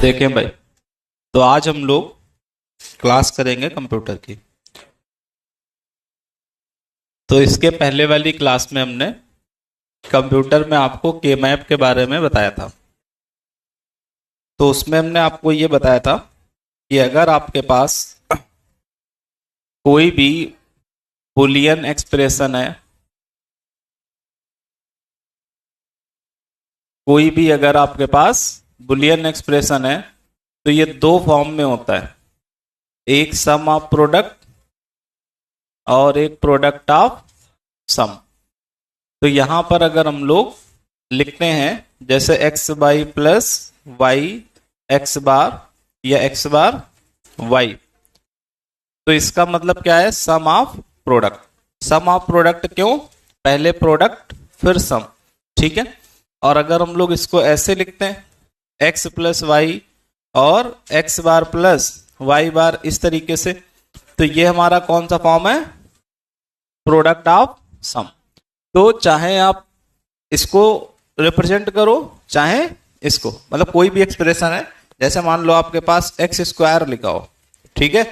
देखें भाई, तो आज हम लोग क्लास करेंगे कंप्यूटर की। तो इसके पहले वाली क्लास में हमने कंप्यूटर में आपको के मैप के बारे में बताया था। तो उसमें हमने आपको ये बताया था कि अगर आपके पास कोई भी बुलियन एक्सप्रेशन है, कोई भी अगर आपके पास बुलियन एक्सप्रेशन है, तो ये दो फॉर्म में होता है, एक सम ऑफ प्रोडक्ट और एक प्रोडक्ट ऑफ सम। तो यहां पर अगर हम लोग लिखते हैं जैसे X Y plus Y X bar या एक्स बार वाई, तो इसका मतलब क्या है? Sum of product. Sum of product क्यों? पहले प्रोडक्ट फिर सम, ठीक है। और अगर हम लोग इसको ऐसे लिखते हैं एक्स प्लस वाई और एक्स बार प्लस वाई बार, इस तरीके से, तो ये हमारा कौन सा फॉर्म है? Product of some. तो चाहे आप इसको रिप्रेजेंट करो, चाहे इसको, मतलब कोई भी एक्सप्रेशन है, जैसे मान लो आपके पास एक्स स्क्वायर लिखा हो, ठीक है,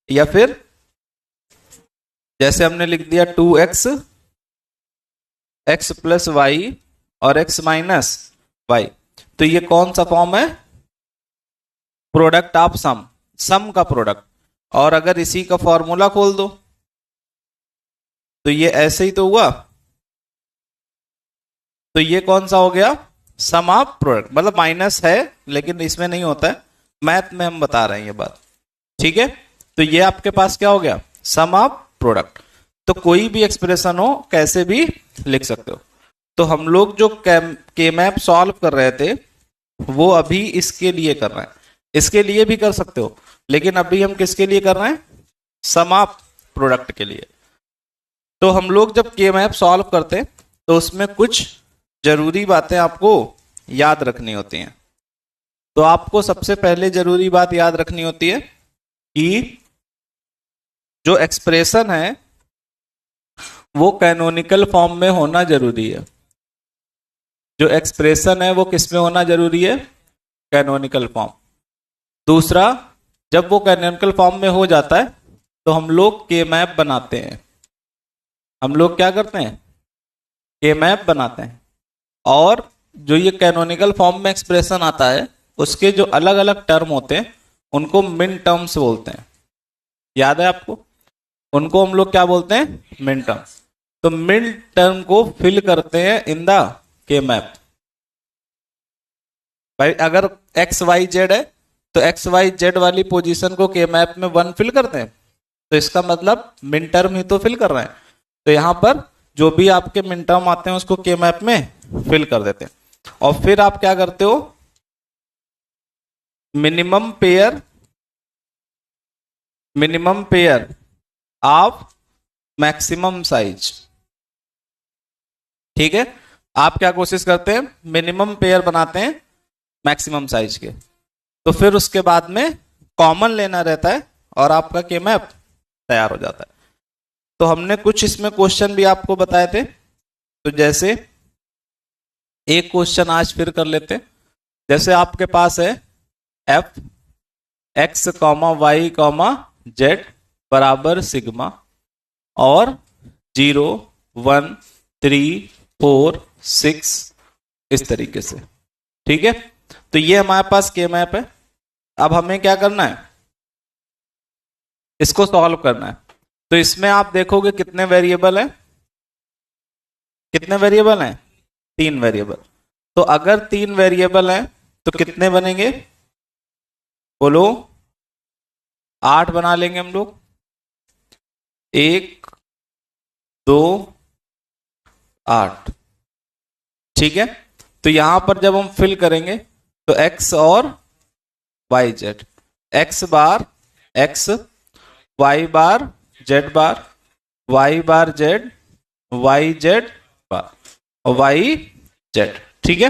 या फिर जैसे हमने लिख दिया 2x एक्स प्लस वाई और एक्स माइनस वाई, तो ये कौन सा फॉर्म है? प्रोडक्ट ऑफ सम, सम का प्रोडक्ट। और अगर इसी का फॉर्मूला खोल दो तो ये ऐसे ही तो हुआ, तो ये कौन सा हो गया? सम ऑफ प्रोडक्ट। मतलब माइनस है लेकिन इसमें नहीं होता है, मैथ में हम बता रहे हैं ये बात, ठीक है। तो ये आपके पास क्या हो गया? सम ऑफ प्रोडक्ट। तो कोई भी एक्सप्रेशन हो कैसे भी लिख सकते हो। तो हम लोग जो के मैप सॉल्व कर रहे थे वो अभी इसके लिए कर रहे हैं, इसके लिए भी कर सकते हो, लेकिन अभी हम किसके लिए कर रहे हैं? सम ऑफ प्रोडक्ट के लिए। तो हम लोग जब के मैप सॉल्व करते हैं तो उसमें कुछ जरूरी बातें आपको याद रखनी होती हैं। तो आपको सबसे पहले जरूरी बात याद रखनी होती है कि जो एक्सप्रेशन है वो कैनोनिकल फॉर्म में होना जरूरी है। जो एक्सप्रेशन है वो किस में होना जरूरी है? Canonical form. दूसरा, जब वो कैनोनिकल फॉर्म में हो जाता है तो हम लोग के मैप बनाते हैं। हम लोग क्या करते हैं? के मैप बनाते हैं। और जो ये कैनोनिकल फॉर्म में एक्सप्रेशन आता है उसके जो अलग अलग टर्म होते हैं उनको मिन टर्म्स बोलते हैं। याद है आपको? उनको हम लोग क्या बोलते हैं? Min term. तो मिन टर्म को फिल करते हैं इन द के मैप। भाई अगर एक्स वाई जेड है तो एक्स वाई जेड वाली पोजीशन को के मैप में 1 फिल करते हैं, तो इसका मतलब मिन टर्म ही तो फिल कर रहे हैं। तो यहां पर जो भी आपके मिन टर्म आते हैं उसको के मैप में फिल कर देते हैं। और फिर आप क्या करते हो? Minimum pair of maximum size, ठीक है। आप क्या कोशिश करते हैं? मिनिमम पेयर बनाते हैं मैक्सिमम साइज के। तो फिर उसके बाद में कॉमन लेना रहता है और आपका के मैप तैयार हो जाता है। तो हमने कुछ इसमें क्वेश्चन भी आपको बताए थे। तो जैसे एक क्वेश्चन आज फिर कर लेते हैं। जैसे आपके पास है F X comma Y comma Z बराबर सिग्मा और 0 1 3 4 6 इस तरीके से, ठीक है। तो ये हमारे पास के मैप है। अब हमें क्या करना है? इसको सॉल्व करना है। तो इसमें आप देखोगे कितने वेरिएबल हैं? कितने वेरिएबल हैं? 3 वेरिएबल। तो अगर 3 वेरिएबल हैं तो कितने बनेंगे? बोलो। 8 बना लेंगे हम लोग। 1 2 8, ठीक है। तो यहां पर जब हम फिल करेंगे तो एक्स और वाई जेड, एक्स बार एक्स, वाई बार जेड बार, वाई बार जेड, वाई जेड बार और वाई जेड, ठीक है।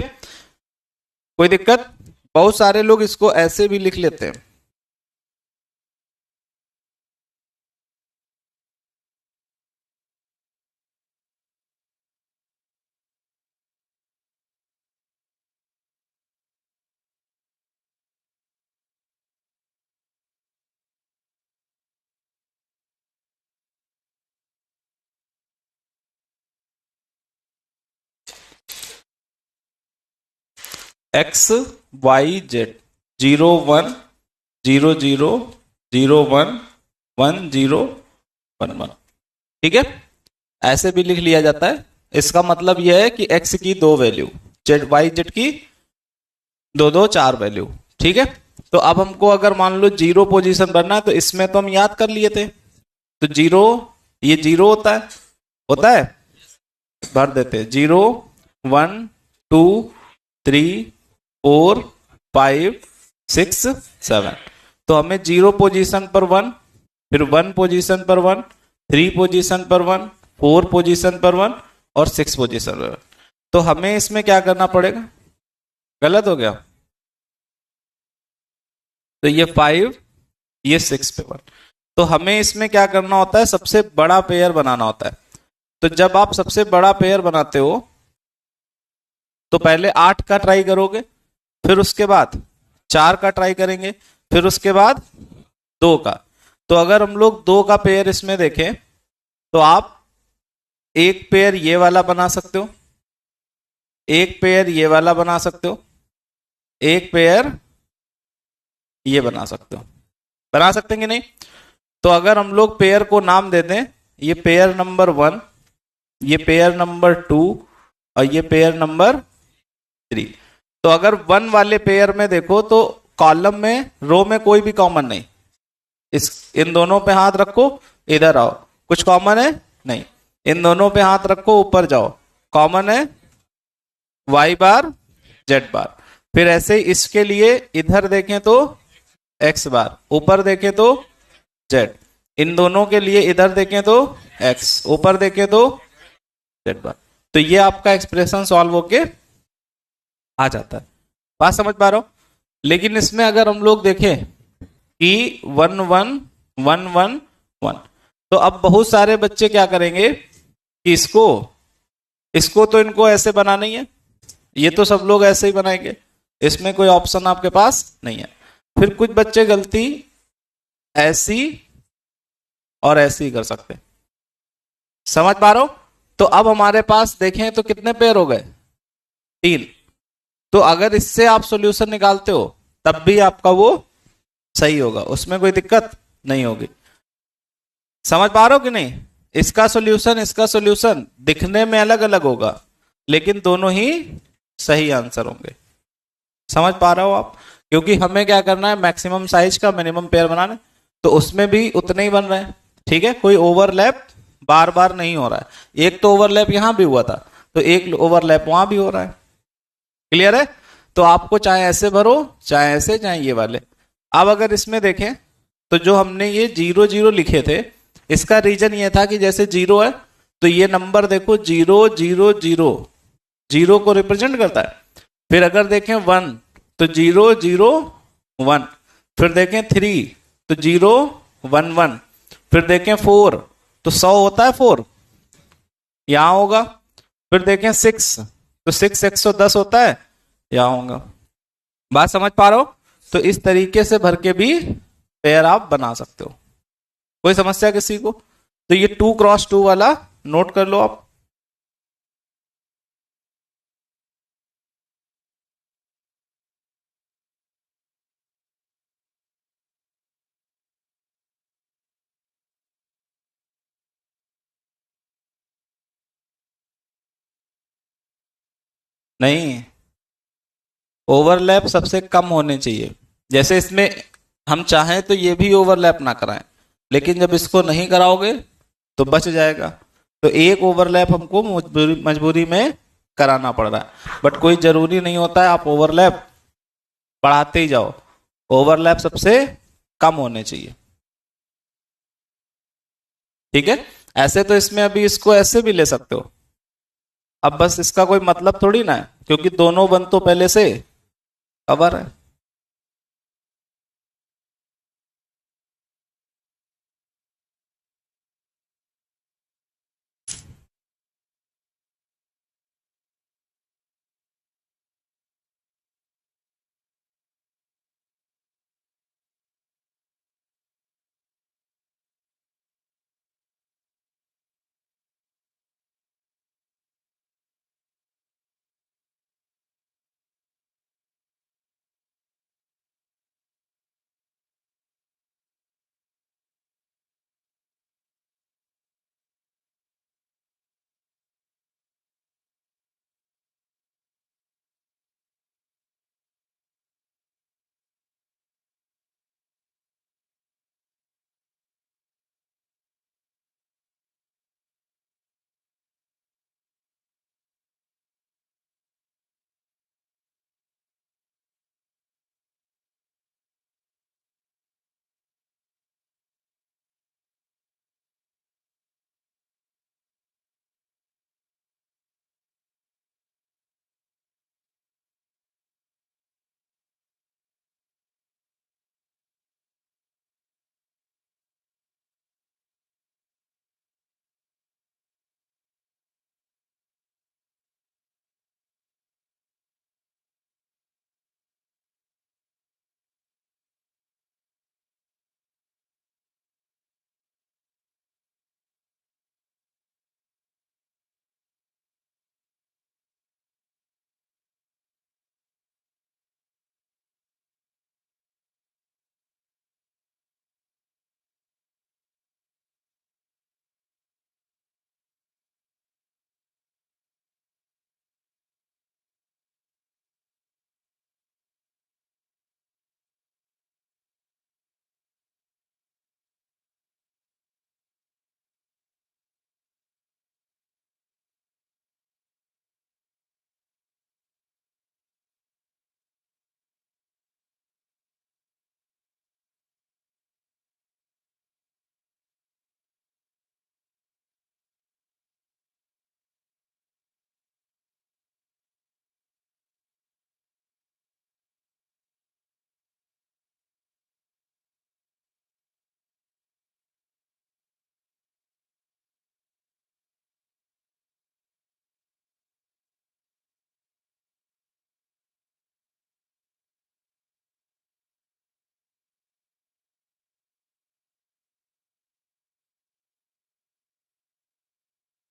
कोई दिक्कत? बहुत सारे लोग इसको ऐसे भी लिख लेते हैं। X Y Z, 0 1 0 0 0 1 1 0 1 1। ठीक है, ऐसे भी लिख लिया जाता है। इसका मतलब यह है कि एक्स की दो वैल्यू, जेड वाई जेड की दो दो चार वैल्यू। ठीक है, तो अब हमको अगर मान लो जीरो पोजीशन भरना है तो इसमें तो हम याद कर लिए थे, तो जीरो, ये जीरो होता है, भर देते हैं 0 1 2 3 4 5 6 7। तो हमें जीरो पोजीशन पर वन, फिर वन पोजीशन पर वन, थ्री पोजीशन पर वन, फोर पोजीशन पर वन और सिक्स पोजीशन पर वन। तो हमें इसमें क्या करना पड़ेगा, गलत हो गया, तो ये फाइव, ये सिक्स पे वन। तो हमें इसमें क्या करना होता है, सबसे बड़ा पेयर बनाना होता है। तो जब आप सबसे बड़ा पेयर बनाते हो तो पहले 8 का ट्राई करोगे, फिर उसके बाद 4 का ट्राई करेंगे, फिर उसके बाद 2 का। तो अगर हम लोग 2 का पेयर इसमें देखें तो आप एक पेयर ये वाला बना सकते हो, एक पेयर ये वाला बना सकते हो, एक पेयर ये बना सकते हो। बना सकते हैं कि नहीं? तो अगर हम लोग पेयर को नाम दे दें, ये पेयर नंबर 1, ये पेयर नंबर 2 और ये पेयर नंबर 3। तो अगर 1 वाले पेयर में देखो तो कॉलम में, रो में कोई भी कॉमन नहीं, इस इन दोनों पे हाथ रखो, इधर आओ, कुछ कॉमन है नहीं। इन दोनों पे हाथ रखो, ऊपर जाओ, कॉमन है वाई बार जेड बार। फिर ऐसे इसके लिए इधर देखें तो एक्स बार, ऊपर देखें तो जेड। इन दोनों के लिए इधर देखें तो एक्स, ऊपर देखें तो जेड बार। तो ये आपका एक्सप्रेशन सॉल्व होके आ जाता है। बात समझ पा रहे हो? लेकिन इसमें अगर हम लोग देखें कि 1 1 1 1 1, तो अब बहुत सारे बच्चे क्या करेंगे कि इसको इसको तो इनको ऐसे बनाना ही है, ये तो सब लोग ऐसे ही बनाएंगे, इसमें कोई ऑप्शन आपके पास नहीं है। फिर कुछ बच्चे गलती ऐसी और ऐसी कर सकते हैं। समझ पा रहे हो? तो अब हमारे पास देखें तो कितने पेयर हो गए, 3। तो अगर इससे आप सॉल्यूशन निकालते हो तब भी आपका वो सही होगा, उसमें कोई दिक्कत नहीं होगी। समझ पा रहे हो कि नहीं? इसका सॉल्यूशन दिखने में अलग अलग होगा, लेकिन दोनों ही सही आंसर होंगे। समझ पा रहे हो आप? क्योंकि हमें क्या करना है, मैक्सिमम साइज का मिनिमम पेयर बनाना है, तो उसमें भी उतने ही बन रहे हैं। ठीक है, कोई ओवरलैप बार बार नहीं हो रहा है। एक तो ओवरलैप यहां भी हुआ था, तो एक ओवरलैप वहां भी हो रहा है। क्लियर है? तो आपको चाहे ऐसे भरो, चाहे ऐसे, चाहे ये वाले। अब अगर इसमें देखें तो जो हमने ये 0 0 लिखे थे, इसका रीजन ये था कि जैसे 0 है तो ये नंबर देखो 0 0 0 0 को रिप्रेजेंट करता है। फिर अगर देखें 1 तो 0 0 1, फिर देखें 3 तो 0 1 1, फिर देखें 4 तो 100 होता है 4, यहां होगा। फिर देखें 6 तो 6 110 होता है, यहां होगा। बात समझ पा रहे हो? तो इस तरीके से भर के भी पेयर आप बना सकते हो। कोई समस्या किसी को? तो ये 2 × 2 वाला नोट कर लो आप। नहीं, ओवरलैप सबसे कम होने चाहिए। जैसे इसमें हम चाहें तो ये भी ओवरलैप ना कराएं, लेकिन जब इसको नहीं कराओगे तो बच जाएगा। तो एक ओवरलैप हमको मजबूरी मजबूरी में कराना पड़ रहा है, बट कोई जरूरी नहीं होता है, आप ओवरलैप बढ़ाते ही जाओ। ओवरलैप सबसे कम होने चाहिए। ठीक है, ऐसे तो इसमें अभी इसको ऐसे भी ले सकते हो। अब बस इसका कोई मतलब थोड़ी ना है, क्योंकि दोनों बन तो पहले से कवर है।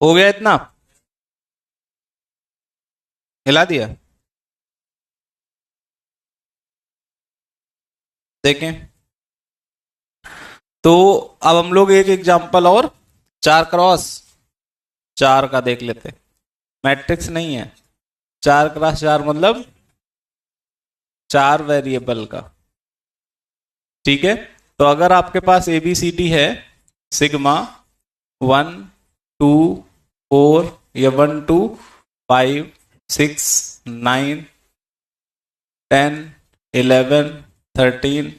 हो गया इतना, हिला दिया। देखें तो अब हम लोग एक एग्जांपल और 4x4 का देख लेते हैं। मैट्रिक्स नहीं है, 4x4 मतलब 4 वेरिएबल का। ठीक है, तो अगर आपके पास ABCD है, सिग्मा 1 2 4 या 1 2 5 6 9 10 11 13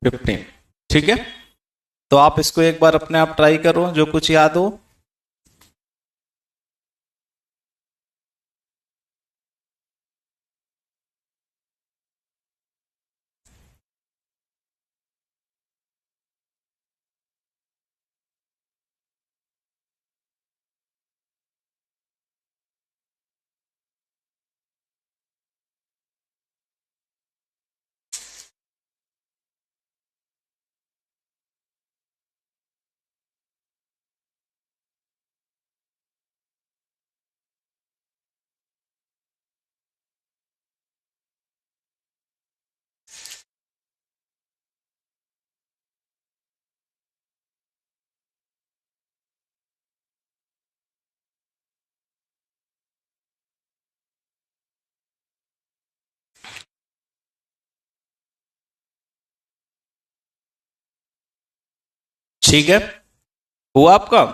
15, ठीक है। तो आप इसको एक बार अपने आप ट्राई करो, जो कुछ याद हो। ठीक है, हुआ आपका।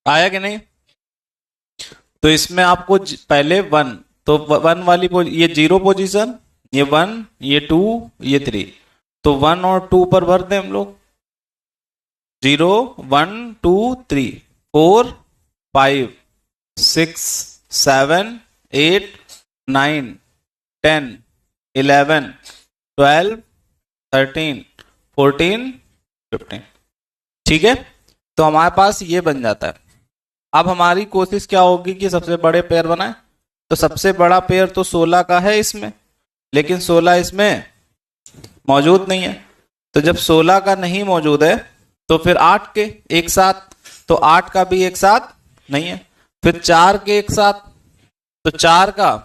आया कि नहीं? तो इसमें आपको पहले 1, तो 1 वाली ये 0 पोजीशन, ये 1 ये 2 ये 3, तो 1 और 2 पर भर दें हम लोग। 0 1 2 3 4 5 6 7 8 9 10 11 12 13 14 15, ठीक है। तो हमारे पास ये बन जाता है। अब हमारी कोशिश क्या होगी कि सबसे बड़े पेयर बनाए। तो सबसे बड़ा पेयर तो 16 का है इसमें, लेकिन 16 इसमें मौजूद नहीं है। तो जब 16 का नहीं मौजूद है तो फिर 8 के एक साथ, तो 8 का भी एक साथ नहीं है। फिर 4 के एक साथ, तो 4 का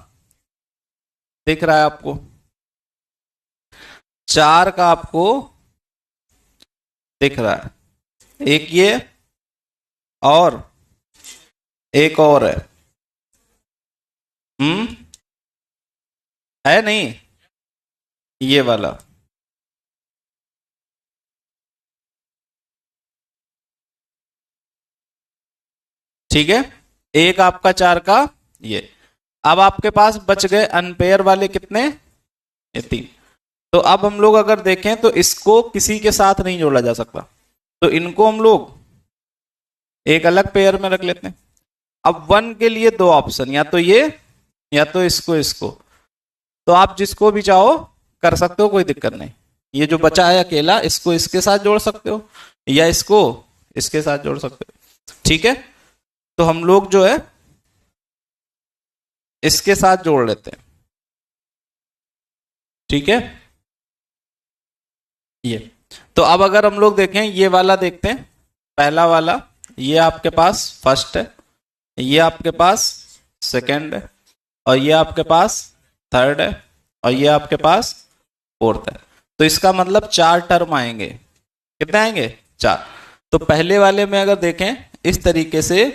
दिख रहा है आपको, 4 का आपको दिख रहा है, एक ये और एक और है। है नहीं, ये वाला। ठीक है, एक आपका 4 का ये। अब आपके पास बच गए अनपेयर वाले कितने, ये 3। तो अब हम लोग अगर देखें तो इसको किसी के साथ नहीं जोड़ा जा सकता, तो इनको हम लोग एक अलग पेयर में रख लेते हैं। अब 1 के लिए दो ऑप्शन, या तो ये या तो इसको। तो आप जिसको भी चाहो कर सकते हो, कोई दिक्कत नहीं। ये जो बचा है अकेला, इसको इसके साथ जोड़ सकते हो या इसको इसके साथ जोड़ सकते हो, ठीक है। तो हम लोग जो है इसके साथ जोड़ लेते हैं, ठीक है। ये तो अब अगर हम लोग देखें, ये वाला देखते हैं, पहला वाला ये आपके पास फर्स्ट है, ये आपके पास सेकंड है, और ये आपके पास थर्ड है, और ये आपके पास फोर्थ है। तो इसका मतलब 4 टर्म आएंगे। कितने आएंगे? 4। तो पहले वाले में अगर देखें इस तरीके से,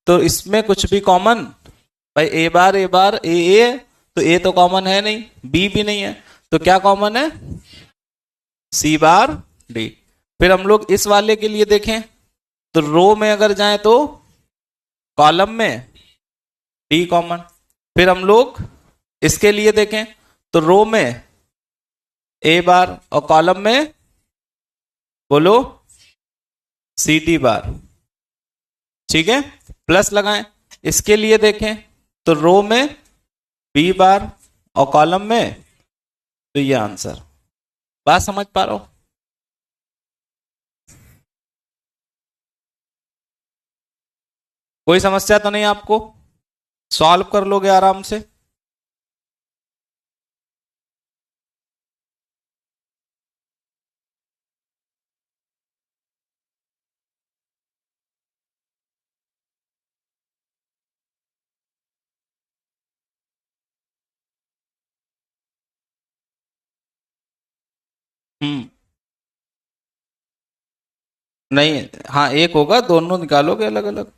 तो इसमें कुछ भी कॉमन, भाई ए बार ए, तो ए तो कॉमन है नहीं, बी भी नहीं है, तो क्या कॉमन है? सी बार डी। फिर हम लोग इस वाले के लिए देखें, तो रो में अगर जाएं तो कॉलम में डी कॉमन। फिर हम लोग इसके लिए देखें, तो रो में ए बार और कॉलम में बोलो सी डी बार, ठीक है। प्लस लगाएं। इसके लिए देखें तो रो में बी बार और कॉलम में, तो ये आंसर। बात समझ पा रहा हो? कोई समस्या तो नहीं आपको? सॉल्व कर लोगे आराम से? हम्म। नहीं, हाँ एक होगा, दोनों निकालोगे अलग अलग।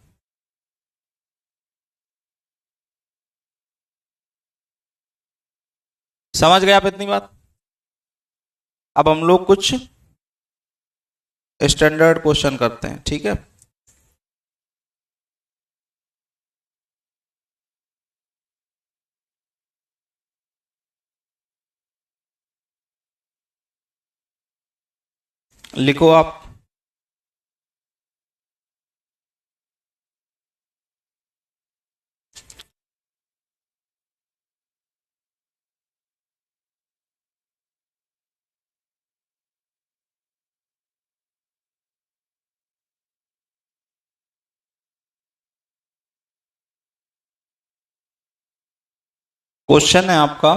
समझ गए आप इतनी बात? अब हम लोग कुछ स्टैंडर्ड क्वेश्चन करते हैं, ठीक है। लिखो आप। क्वेश्चन है आपका,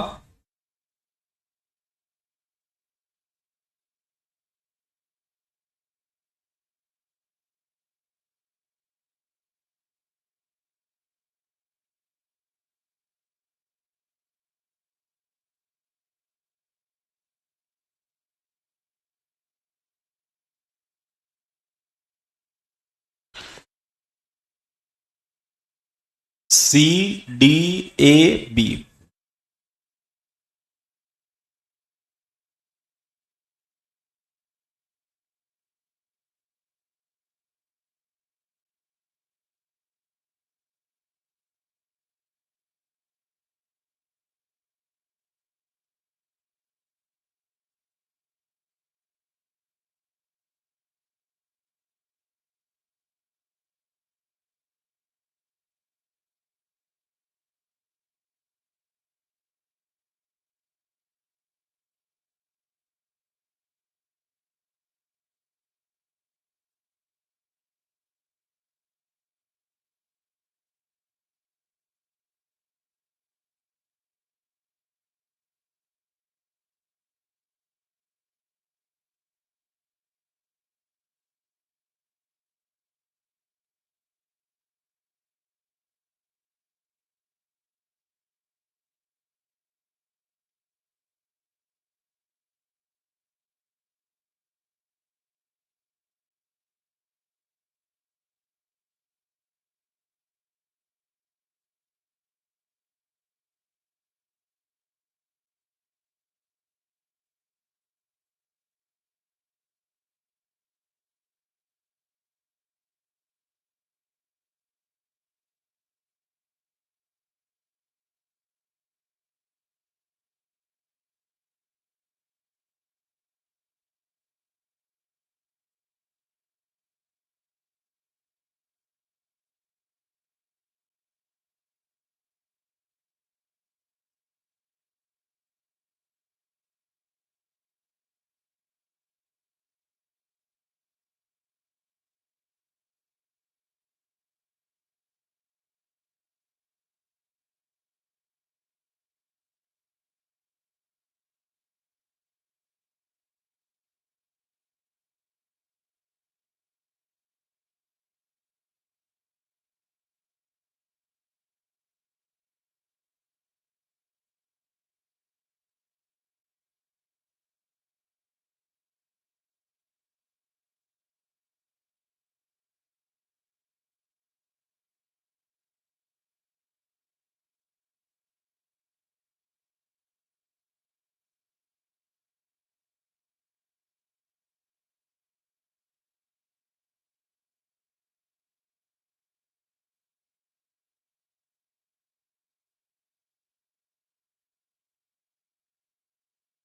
सी डी ए बी।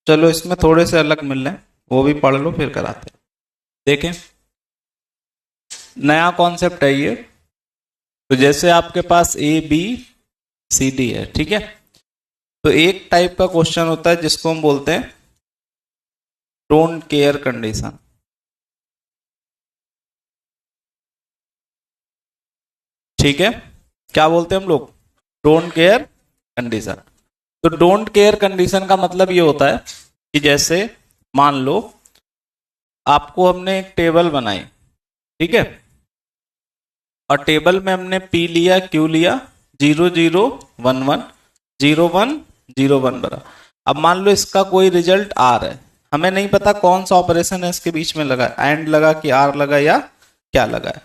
चलो इसमें थोड़े से अलग मिल रहे हैं, वो भी पढ़ लो फिर कराते हैं। देखें, नया कॉन्सेप्ट है ये। तो जैसे आपके पास ए बी सी डी है, ठीक है। तो एक टाइप का क्वेश्चन होता है जिसको हम बोलते हैं डोंट केयर कंडीशन। ठीक है, क्या बोलते हैं हम लोग? Don't care condition. तो डोंट केयर कंडीशन का मतलब ये होता है कि जैसे मान लो आपको हमने एक टेबल बनाई, ठीक है, और टेबल में हमने पी लिया, क्यू लिया, 0011 0101 बना। अब मान लो इसका कोई रिजल्ट आर है, हमें नहीं पता कौन सा ऑपरेशन है इसके बीच में लगा, एंड लगा कि आर लगा या क्या लगा है।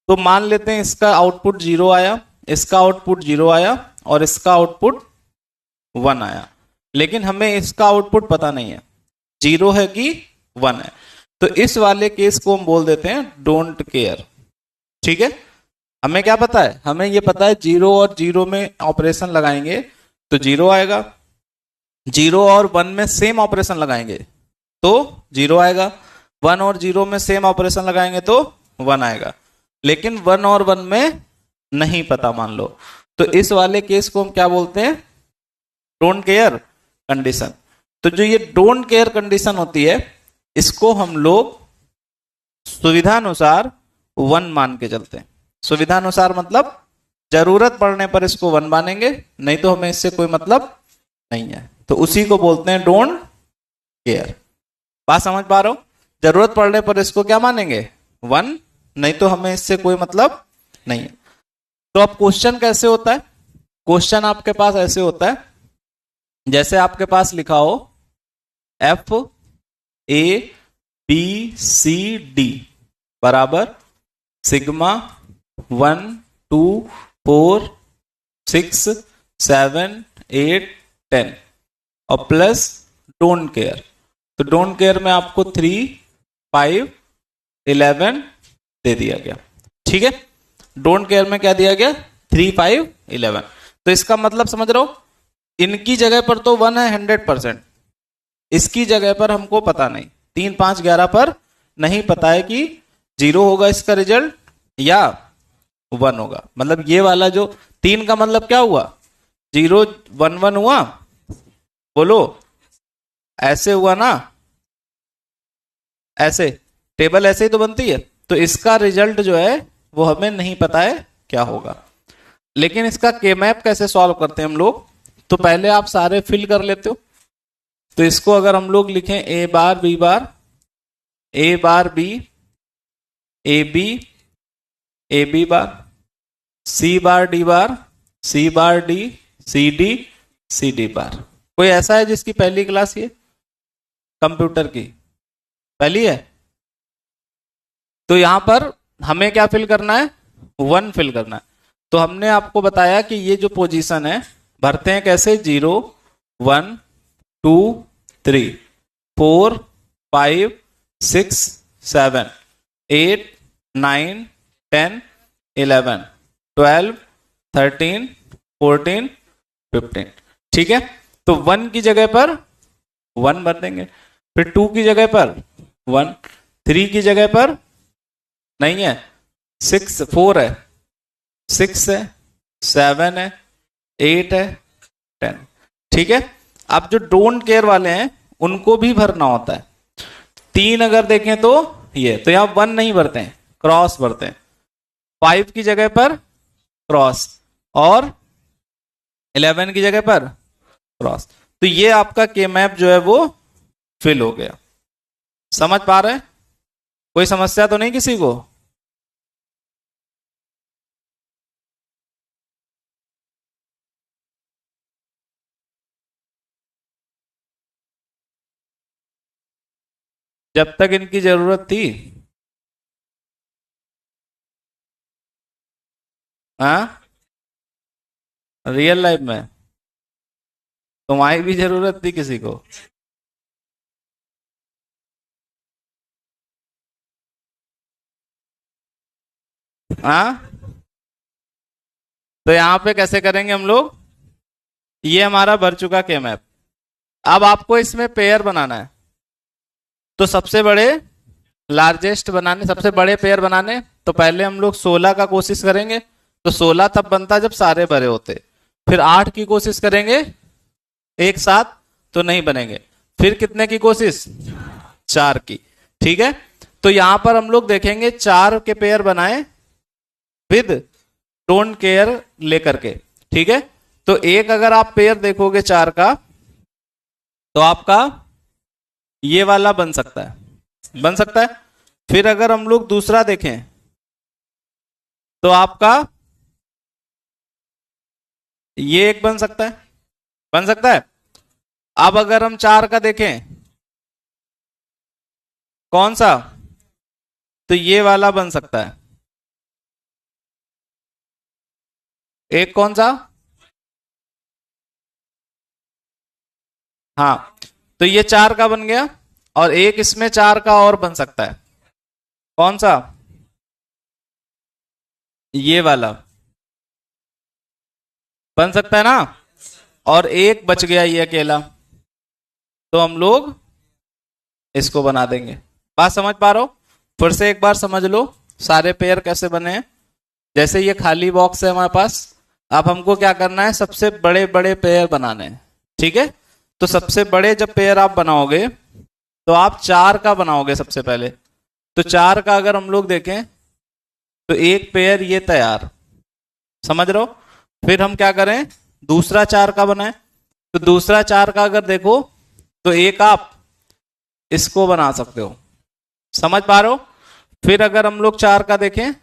तो मान लेते हैं इसका आउटपुट 0 आया, इसका आउटपुट 0 आया और इसका आउटपुट 1 आया, लेकिन हमें इसका आउटपुट पता नहीं है 0 है कि 1 है। तो इस वाले केस को हम बोल देते हैं डोंट केयर। ठीक है, हमें क्या पता है? हमें ये पता है 0 और 0 में ऑपरेशन लगाएंगे तो 0 आएगा, 0 और 1 में सेम ऑपरेशन लगाएंगे तो 0 आएगा, 1 और 0 में सेम ऑपरेशन लगाएंगे तो 1 आएगा, लेकिन 1 और 1 में नहीं पता मान लो। तो इस वाले केस को हम क्या बोलते हैं? Don't care condition. तो जो ये डोंट केयर कंडीशन होती है, इसको हम लोग सुविधानुसार 1 मान के चलते हैं। सुविधानुसार मतलब जरूरत पड़ने पर इसको 1 मानेंगे, नहीं तो हमें इससे कोई मतलब नहीं है। तो उसी को बोलते हैं डोंट केयर। बात समझ पा रहे हो? जरूरत पड़ने पर इसको क्या मानेंगे? 1, नहीं तो हमें इससे कोई मतलब नहीं है। तो अब क्वेश्चन कैसे होता है? क्वेश्चन आपके पास ऐसे होता है जैसे आपके पास लिखा हो F A B C D बराबर सिग्मा 1 2 4 6 7 8 10 और प्लस डोंट केयर। तो डोंट केयर में आपको 3 5 11 दे दिया गया। ठीक है, डोंट केयर में क्या दिया गया? 3 5 11। तो इसका मतलब समझ रहे हो, इनकी जगह पर तो 1 है 100%, इसकी जगह पर हमको पता नहीं, 3 5 11 पर नहीं पता है कि 0 होगा इसका रिजल्ट या 1 होगा। मतलब ये वाला जो 3 का मतलब क्या हुआ? 0 1 1 हुआ, बोलो ऐसे हुआ ना, ऐसे टेबल ऐसे ही तो बनती है। तो इसका रिजल्ट जो है वो हमें नहीं पता है क्या होगा। लेकिन इसका के मैप कैसे सॉल्व करते हैं हम लोग? तो पहले आप सारे फिल कर लेते हो। तो इसको अगर हम लोग लिखें A bar B bar, A bar B, A B bar, C bar D bar, C bar D, C D bar. कोई ऐसा है जिसकी पहली क्लास ये कंप्यूटर की पहली है? तो यहां पर हमें क्या फिल करना है? 1 फिल करना है। तो हमने आपको बताया कि ये जो पोजीशन है भरते हैं कैसे? 0 1 2 3 4 5 6 7 8 9 10 11 12 13 14 15। ठीक है, तो 1 की जगह पर 1 भर देंगे, फिर 2 की जगह पर 1, 3 की जगह पर नहीं है 6, 4 है, 6 है, 7 है, 8 है, 10। ठीक है, अब जो डोंट केयर वाले हैं उनको भी भरना होता है। 3 अगर देखें तो ये, तो यहां 1 नहीं भरते हैं, क्रॉस भरते हैं। 5 की जगह पर क्रॉस और 11 की जगह पर क्रॉस। तो ये आपका के मैप जो है वो फिल हो गया। समझ पा रहे हैं? कोई समस्या तो नहीं किसी को? जब तक इनकी जरूरत थी, हाँ, रियल लाइफ में तुम्हारी भी जरूरत थी किसी को? हाँ, तो यहां पे कैसे करेंगे हम लोग? ये हमारा भर चुका के मैप, अब आपको इसमें पेयर बनाना है, तो सबसे बड़े लार्जेस्ट बनाने, सबसे बड़े पेयर बनाने, तो पहले हम लोग 16 का कोशिश करेंगे। तो 16 तब बनता जब सारे बड़े होते। फिर 8 की कोशिश करेंगे एक साथ, तो नहीं बनेंगे। फिर कितने की कोशिश? 4 की। ठीक है, तो यहां पर हम लोग देखेंगे 4 के पेयर बनाए विद डोंट केयर लेकर के। ठीक है, तो एक अगर आप पेयर देखोगे 4 का, तो आपका ये वाला बन सकता है, बन सकता है। फिर अगर हम लोग दूसरा देखें, तो आपका ये एक बन सकता है, बन सकता है। अब अगर हम 4 का देखें, कौन सा? तो ये वाला बन सकता है। एक कौन सा? हाँ, तो ये 4 का बन गया। और एक इसमें 4 का और बन सकता है। कौन सा? ये वाला बन सकता है ना। और एक बच गया ये अकेला, तो हम लोग इसको बना देंगे। बात समझ पा रहे हो? फिर से एक बार समझ लो सारे पेयर कैसे बने हैं। जैसे ये खाली बॉक्स है हमारे पास, अब हमको क्या करना है? सबसे बड़े बड़े पेयर बनाने हैं। ठीक है, तो सबसे बड़े जब पेयर आप बनाओगे, तो आप 4 का बनाओगे सबसे पहले। तो 4 का अगर हम लोग देखें, तो एक पेयर ये तैयार, समझ रहे हो? फिर हम क्या करें? दूसरा 4 का बनाए। तो दूसरा 4 का अगर देखो, तो एक आप इसको बना सकते हो, समझ पा रहे हो? फिर अगर हम लोग 4 का देखें,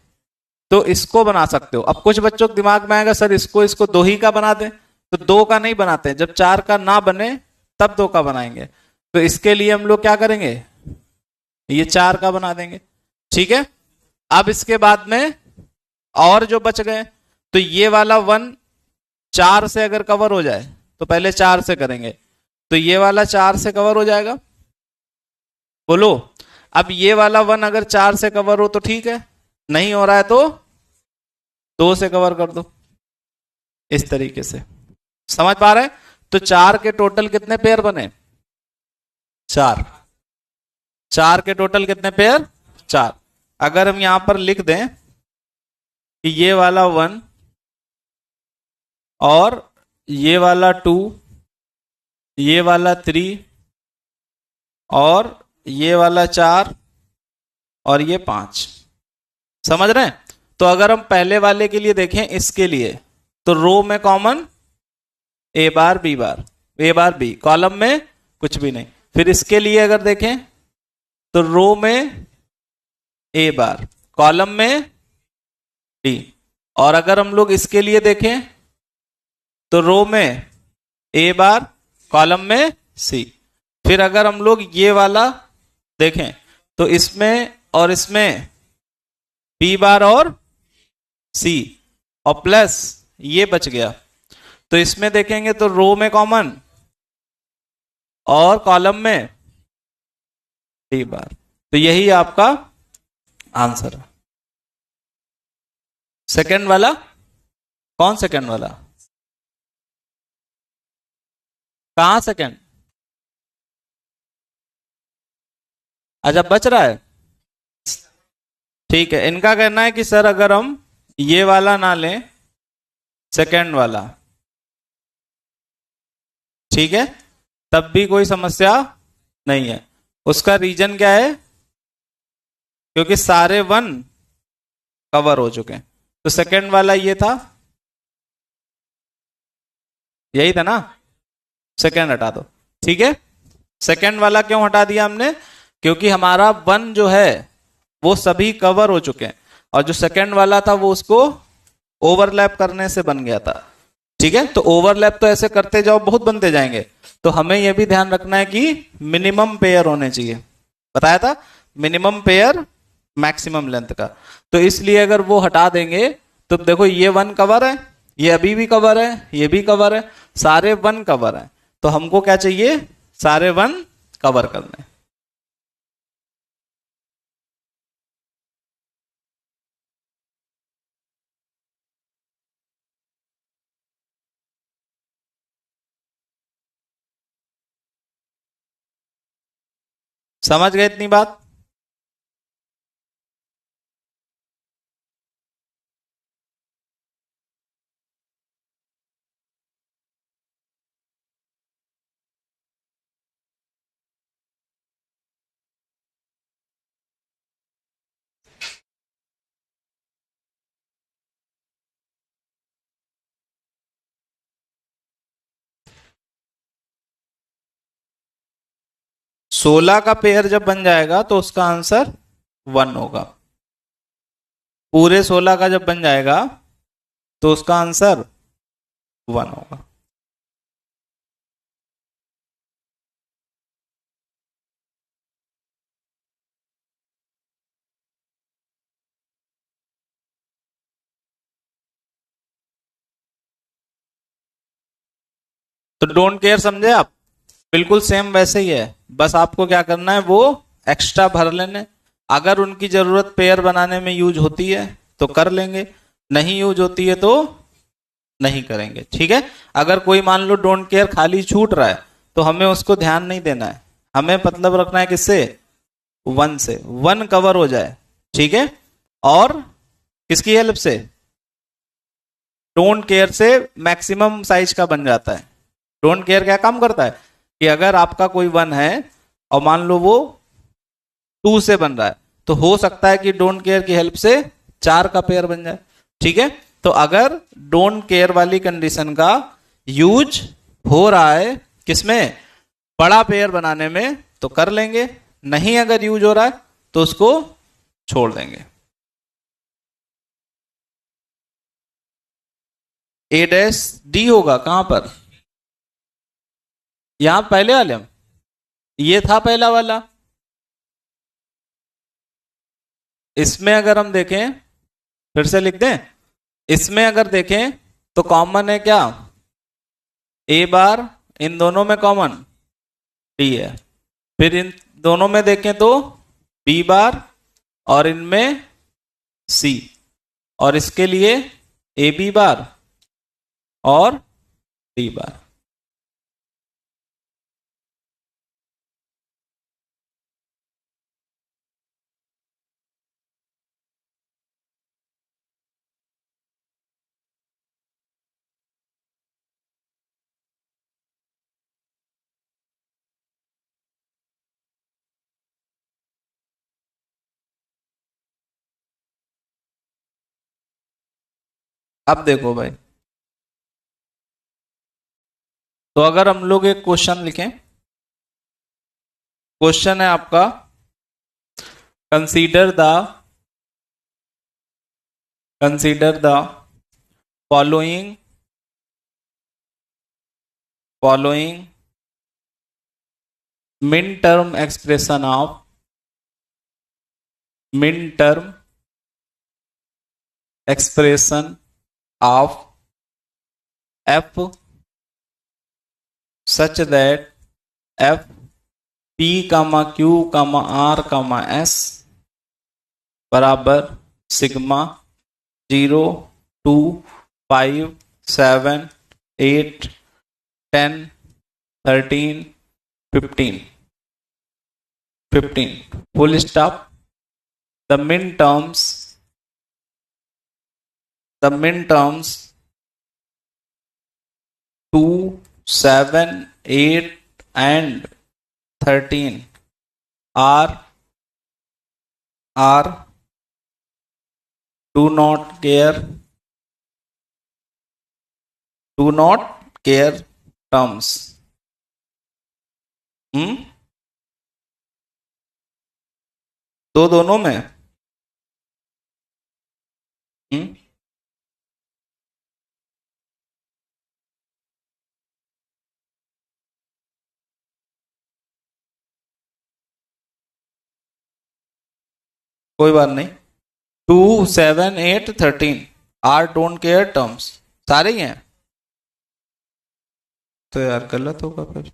तो इसको बना सकते हो। अब कुछ बच्चों के दिमाग में आएगा सर इसको इसको 2 ही का बना दें, तो 2 का नहीं बनाते। जब 4 का ना बने तब 2 का बनाएंगे। तो इसके लिए हम लोग क्या करेंगे? ये 4 का बना देंगे। ठीक है, अब इसके बाद में और जो बच गए, तो ये वाला 1 4 से अगर कवर हो जाए, तो पहले 4 से करेंगे। तो ये वाला 4 से कवर हो जाएगा, बोलो। अब ये वाला 1 अगर 4 से कवर हो तो ठीक है, नहीं हो रहा है तो 2 से कवर कर दो, इस तरीके से। समझ पा रहे हैं? तो 4 के टोटल कितने पेयर बने? 4। 4 के टोटल कितने पेयर? 4। अगर हम यहां पर लिख दें कि ये वाला 1 और ये वाला 2, ये वाला 3 और ये वाला 4 और ये 5, समझ रहे हैं? तो अगर हम पहले वाले के लिए देखें, इसके लिए, तो रो में common A bar B bar, A bar B, column में कुछ भी नहीं। फिर इसके लिए अगर देखें, तो रो में ए बार, कॉलम में डी। और अगर हम लोग इसके लिए देखें, तो रो में ए बार, कॉलम में सी। फिर अगर हम लोग ये वाला देखें, तो इसमें और इसमें बी बार और सी, और प्लस ये बच गया। तो इसमें देखेंगे तो रो में कॉमन और कॉलम में डी बार। तो यही आपका आंसर है। सेकंड वाला, कौन सेकंड वाला? कहां सेकंड? अच्छा, बच रहा है। ठीक है, इनका कहना है कि सर अगर हम ये वाला ना लें, सेकंड वाला, ठीक है, तब भी कोई समस्या नहीं है। उसका रीजन क्या है? क्योंकि सारे 1 कवर हो चुके हैं। तो सेकंड वाला ये था, यही था ना। सेकंड हटा दो। ठीक है, सेकंड वाला क्यों हटा दिया हमने? क्योंकि हमारा 1 जो है वो सभी कवर हो चुके हैं, और जो सेकंड वाला था वो उसको ओवरलैप करने से बन गया था। ठीक है, तो ओवरलैप तो ऐसे करते जाओ बहुत बनते जाएंगे। तो हमें यह भी ध्यान रखना है कि मिनिमम पेयर होने चाहिए। बताया था मिनिमम पेयर मैक्सिमम लेंथ का। तो इसलिए अगर वो हटा देंगे, तो देखो ये 1 कवर है, ये अभी भी कवर है, ये भी कवर है, सारे 1 कवर है। तो हमको क्या चाहिए? सारे 1 कवर करने। समझ गए इतनी बात? सोलह का पेयर जब बन जाएगा तो उसका आंसर 1 होगा। पूरे 16 का जब बन जाएगा तो उसका आंसर 1 होगा। तो डोंट केयर समझे आप? बिल्कुल सेम वैसे ही है, बस आपको क्या करना है, वो एक्स्ट्रा भर लेने। अगर उनकी जरूरत पेयर बनाने में यूज होती है तो कर लेंगे, नहीं यूज होती है तो नहीं करेंगे। ठीक है? अगर कोई मान लो डोंट केयर खाली छूट रहा है तो हमें उसको ध्यान नहीं देना है, हमें मतलब रखना है किससे, 1 से, 1 कवर हो जाए। ठीक है? और किसकी हेल्प से, डोंट केयर से मैक्सिमम साइज का बन जाता है। डोंट केयर क्या काम करता है कि अगर आपका कोई 1 है और मान लो वो 2 से बन रहा है, तो हो सकता है कि डोंट केयर की हेल्प से 4 का पेयर बन जाए। ठीक है? तो अगर डोंट केयर वाली कंडीशन का यूज हो रहा है किसमें, बड़ा पेयर बनाने में, तो कर लेंगे। नहीं अगर यूज हो रहा है तो उसको छोड़ देंगे। ए डैश डी होगा कहां पर, यहां पहले वाले में, ये था पहला वाला। इसमें अगर हम देखें, फिर से लिख दें, इसमें अगर देखें तो कॉमन है क्या, ए बार, इन दोनों में कॉमन डी है। फिर इन दोनों में देखें तो बी बार, और इनमें सी, और इसके लिए ए बी बार और डी बार। अब देखो भाई, तो अगर हम लोग एक क्वेश्चन लिखें, क्वेश्चन है आपका, consider the consider the following following min term expression of min term expression of F such that F P comma Q comma R comma S बराबर sigma 0, 2, 5, 7, 8, 10, 13, 15 full stop. the min terms the min terms 2, 7, 8 and 13 are are do not care do not care terms। हम्म, तो दोनों में, हम्म, कोई बात नहीं। 2, 7, 8, 13 are don't care terms, सारे ही हैं। तो यार गलत होगा फिर।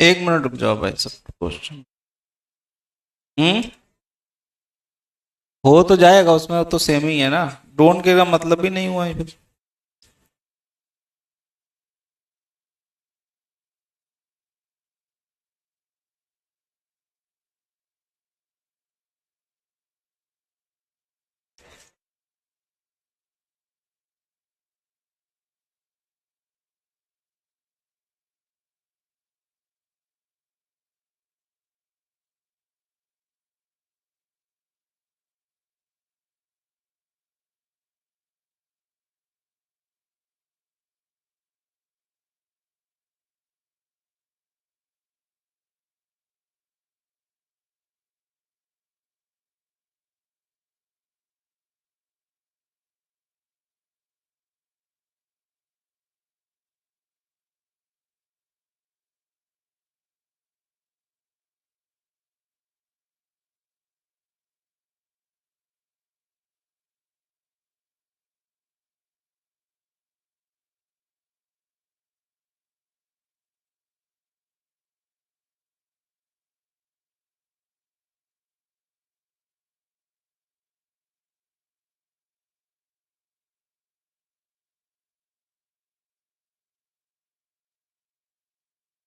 एक मिनट रुक जाओ भाई सब क्वेश्चन। हो तो जाएगा उसमें, तो सेम ही है ना, डोंट के का मतलब भी नहीं हुआ है फिर।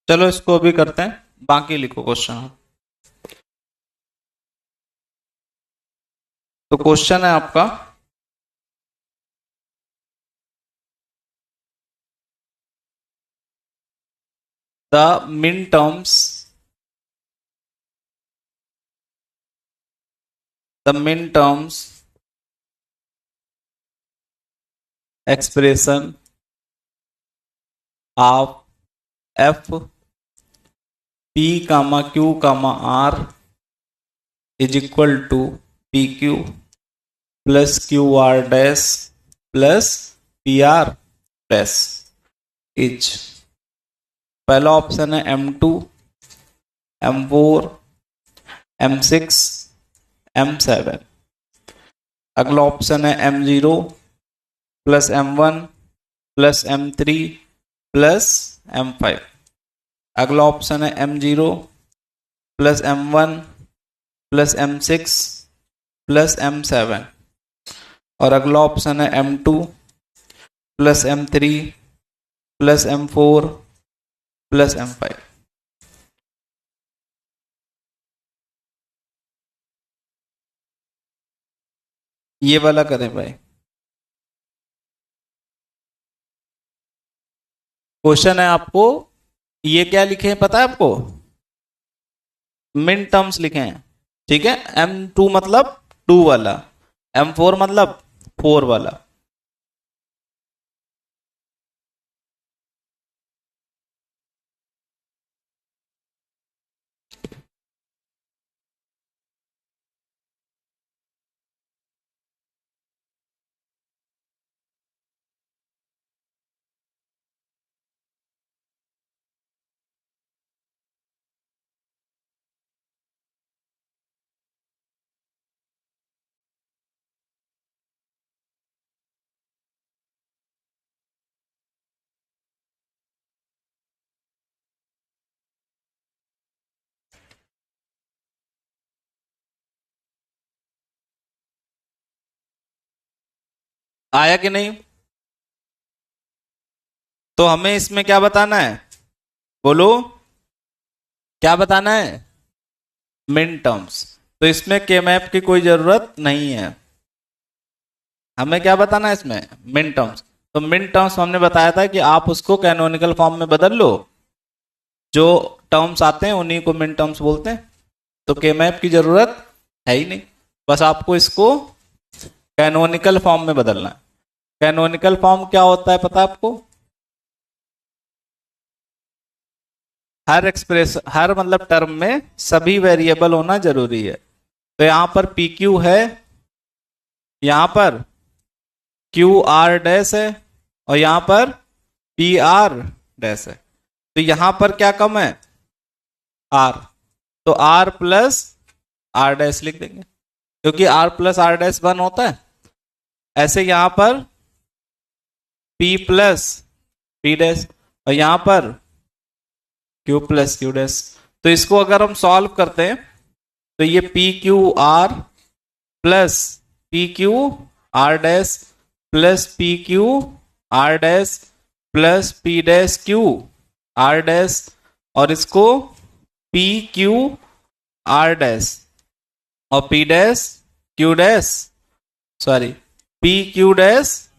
चलो इसको अभी करते हैं, बाकी लिखो क्वेश्चन। तो क्वेश्चन है आपका, the min terms, the min terms expression of F P comma Q comma R is equal to P Q plus Q R dash plus P R dash is. पहला ऑप्शन है M2, M4, M6, M7। अगला option है M0 plus M1 plus M3 plus M5। अगला option है M0 plus M1 plus M6 plus M7। और अगला option है M2 plus M3 plus M4 plus M5। ये वाला करें भाई। क्वेश्चन है आपको, ये क्या लिखे हैं पता है आपको? मिन टर्म्स लिखे हैं, ठीक है। M2 मतलब 2 वाला, M4 मतलब 4 वाला। आया कि नहीं? तो हमें इसमें क्या बताना है, बोलो क्या बताना है? मिन टर्म्स। तो इसमें के मैप की कोई जरूरत नहीं है, हमें क्या बताना है इसमें? मिन टर्म्स। तो मिन टर्म्स हमने बताया था कि आप उसको कैनोनिकल फॉर्म में बदल लो, जो टर्म्स आते हैं उन्हीं को मिन टर्म्स बोलते हैं। तो के मैप की जरूरत है ही नहीं, बस आपको इसको कैनोनिकल फॉर्म में बदलना है। कैनोनिकल फॉर्म क्या होता है पता है आपको? हर एक्सप्रेस, हर मतलब टर्म में सभी वेरिएबल होना जरूरी है। तो यहां पर पी क्यू है, यहां पर क्यू आर डैश है, और यहां पर पी आर डैश है। तो यहां पर क्या कम है? आर। तो आर प्लस आर डैश लिख देंगे, क्योंकि आर प्लस आर डैश 1 होता है। ऐसे यहां पर पी प्लस पी डैश, और यहां पर क्यू प्लस क्यू डैश। तो इसको अगर हम सॉल्व करते हैं तो ये P Q R plus P Q R dash plus P Q R dash plus P dash Q R dash, और इसको पी क्यू आर डैश और P dash Q dash, sorry P Q dash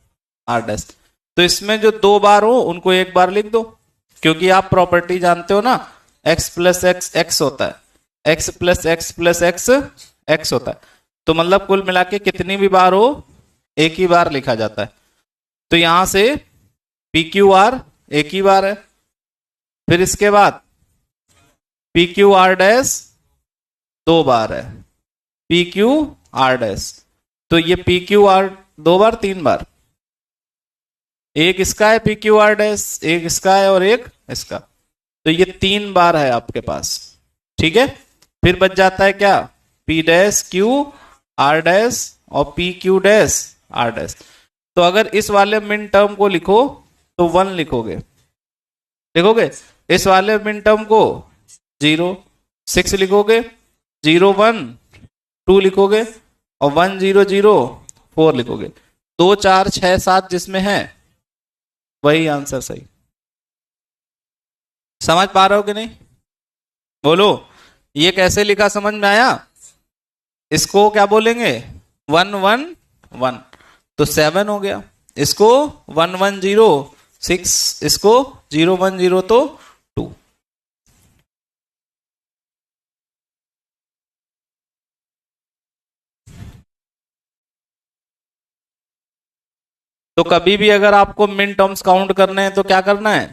R dash. तो इसमें जो दो बार हो उनको एक बार लिख दो, क्योंकि आप प्रॉपर्टी जानते हो ना, x प्लस एक्स एक्स होता है, x plus x plus x x होता है। तो मतलब कुल मिला के कितनी भी बार हो एक ही बार लिखा जाता है। तो यहां से पी क्यू आर एक ही बार है, फिर इसके बाद पी क्यू आर डैश दो बार है, पी क्यू आर डैश। तो ये पी क्यू आर दो बार तीन बार, एक इसका है पी क्यू आर डैश, एक इसका है और एक इसका, तो ये तीन बार है आपके पास। ठीक है, फिर बच जाता है क्या, P dash Q R dash और P Q dash R dash. तो अगर इस वाले मिन टर्म को लिखो तो वन लिखोगे, लिखोगे इस वाले मिन टर्म को 0 6 लिखोगे, 0 1 2 लिखोगे और 1 0 0 4 लिखोगे। 2 4 6 7 जिसमें है वही आंसर सही। समझ पा रहे हो कि नहीं, बोलो ये कैसे लिखा, समझ में आया? इसको क्या बोलेंगे 1 1 1, तो 7 हो गया। इसको 1 1 0 6, इसको 0 1 0 तो 2। तो कभी भी अगर आपको मिन टर्म्स काउंट करने हैं तो क्या करना है,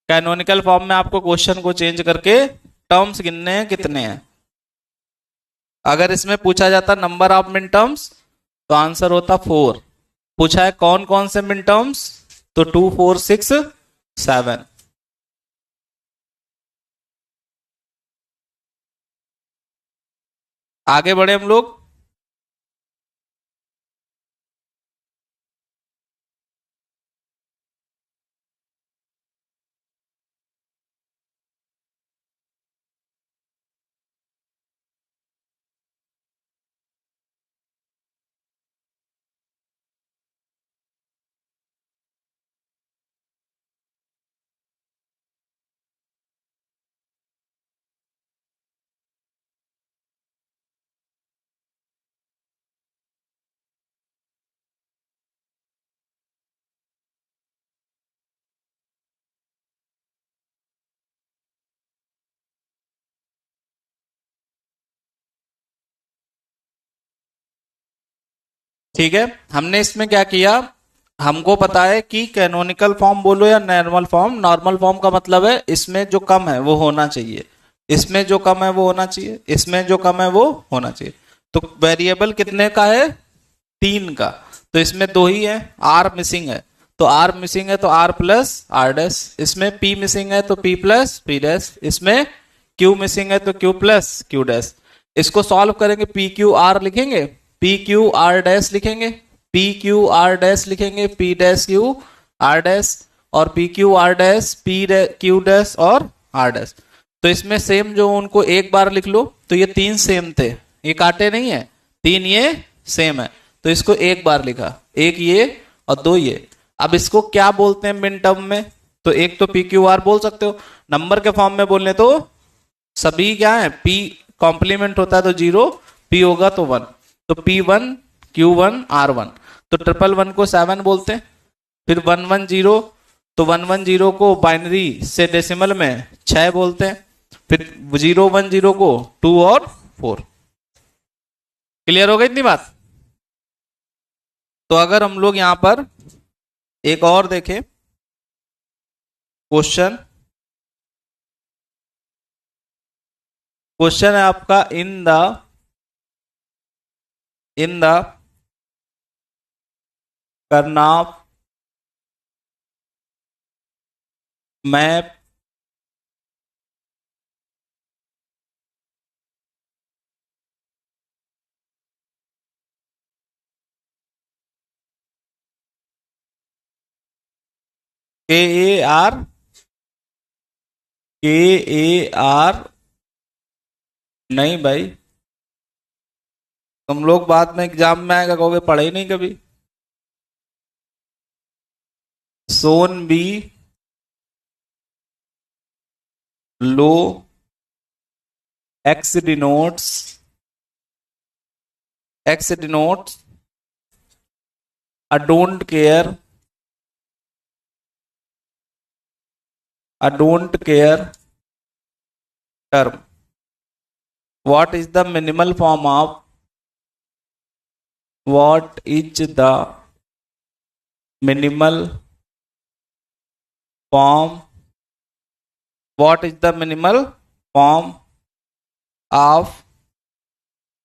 कैनोनिकल फॉर्म में आपको क्वेश्चन को चेंज करके टर्म्स गिनने हैं कितने हैं। अगर इसमें पूछा जाता नंबर ऑफ मिन टर्म्स तो आंसर होता 4। पूछा है कौन कौन से मिन टर्म्स, तो 2 4 6 7। आगे बढ़े हम लोग। ठीक है, हमने इसमें क्या किया, हमको पता है कि कैनोनिकल फॉर्म बोलो या नॉर्मल फॉर्म, नॉर्मल फॉर्म का मतलब है इसमें जो कम है वो होना चाहिए, इसमें जो कम है वो होना चाहिए, इसमें जो कम है वो होना चाहिए। तो वेरिएबल कितने का है, 3 का, तो इसमें 2 ही है, आर मिसिंग है, तो आर मिसिंग है तो आर प्लस आर डैश, इसमें पी मिसिंग है तो पी प्लस पी डैश, इसमें क्यू मिसिंग है तो क्यू प्लस क्यू डैश। इसको सॉल्व करेंगे, पी क्यू आर लिखेंगे, पी क्यू आर डैश लिखेंगे, पी क्यू आर डैश लिखेंगे, P dash Q R dash और P Q R dash P Q dash और आर डैश। तो इसमें सेम जो उनको एक बार लिख लो, तो ये 3 सेम थे, ये काटे नहीं है, 3 ये सेम है, तो इसको एक बार लिखा, एक ये और 2 ये। अब इसको क्या बोलते हैं मिन टर्म में, तो एक तो पी क्यू आर बोल सकते हो, नंबर के फॉर्म में बोलने तो सभी क्या है, पी कॉम्प्लीमेंट होता है तो 0, पी होगा तो 1, तो P1 Q1 R1। तो 111 को 7 बोलते हैं, फिर 110, तो 110 को बाइनरी से डेसिमल में 6 बोलते हैं, फिर 010 को 2 और 4। क्लियर हो गई इतनी बात? तो अगर हम लोग यहां पर एक और देखें क्वेश्चन, क्वेश्चन है आपका in the Karnaugh map KAR KAR, नहीं भाई, तुम लोग बाद में एग्जाम में आएगा कहोगे पढ़े ही नहीं कभी। सोन B low, X denotes I don't care, term. What is the minimal form of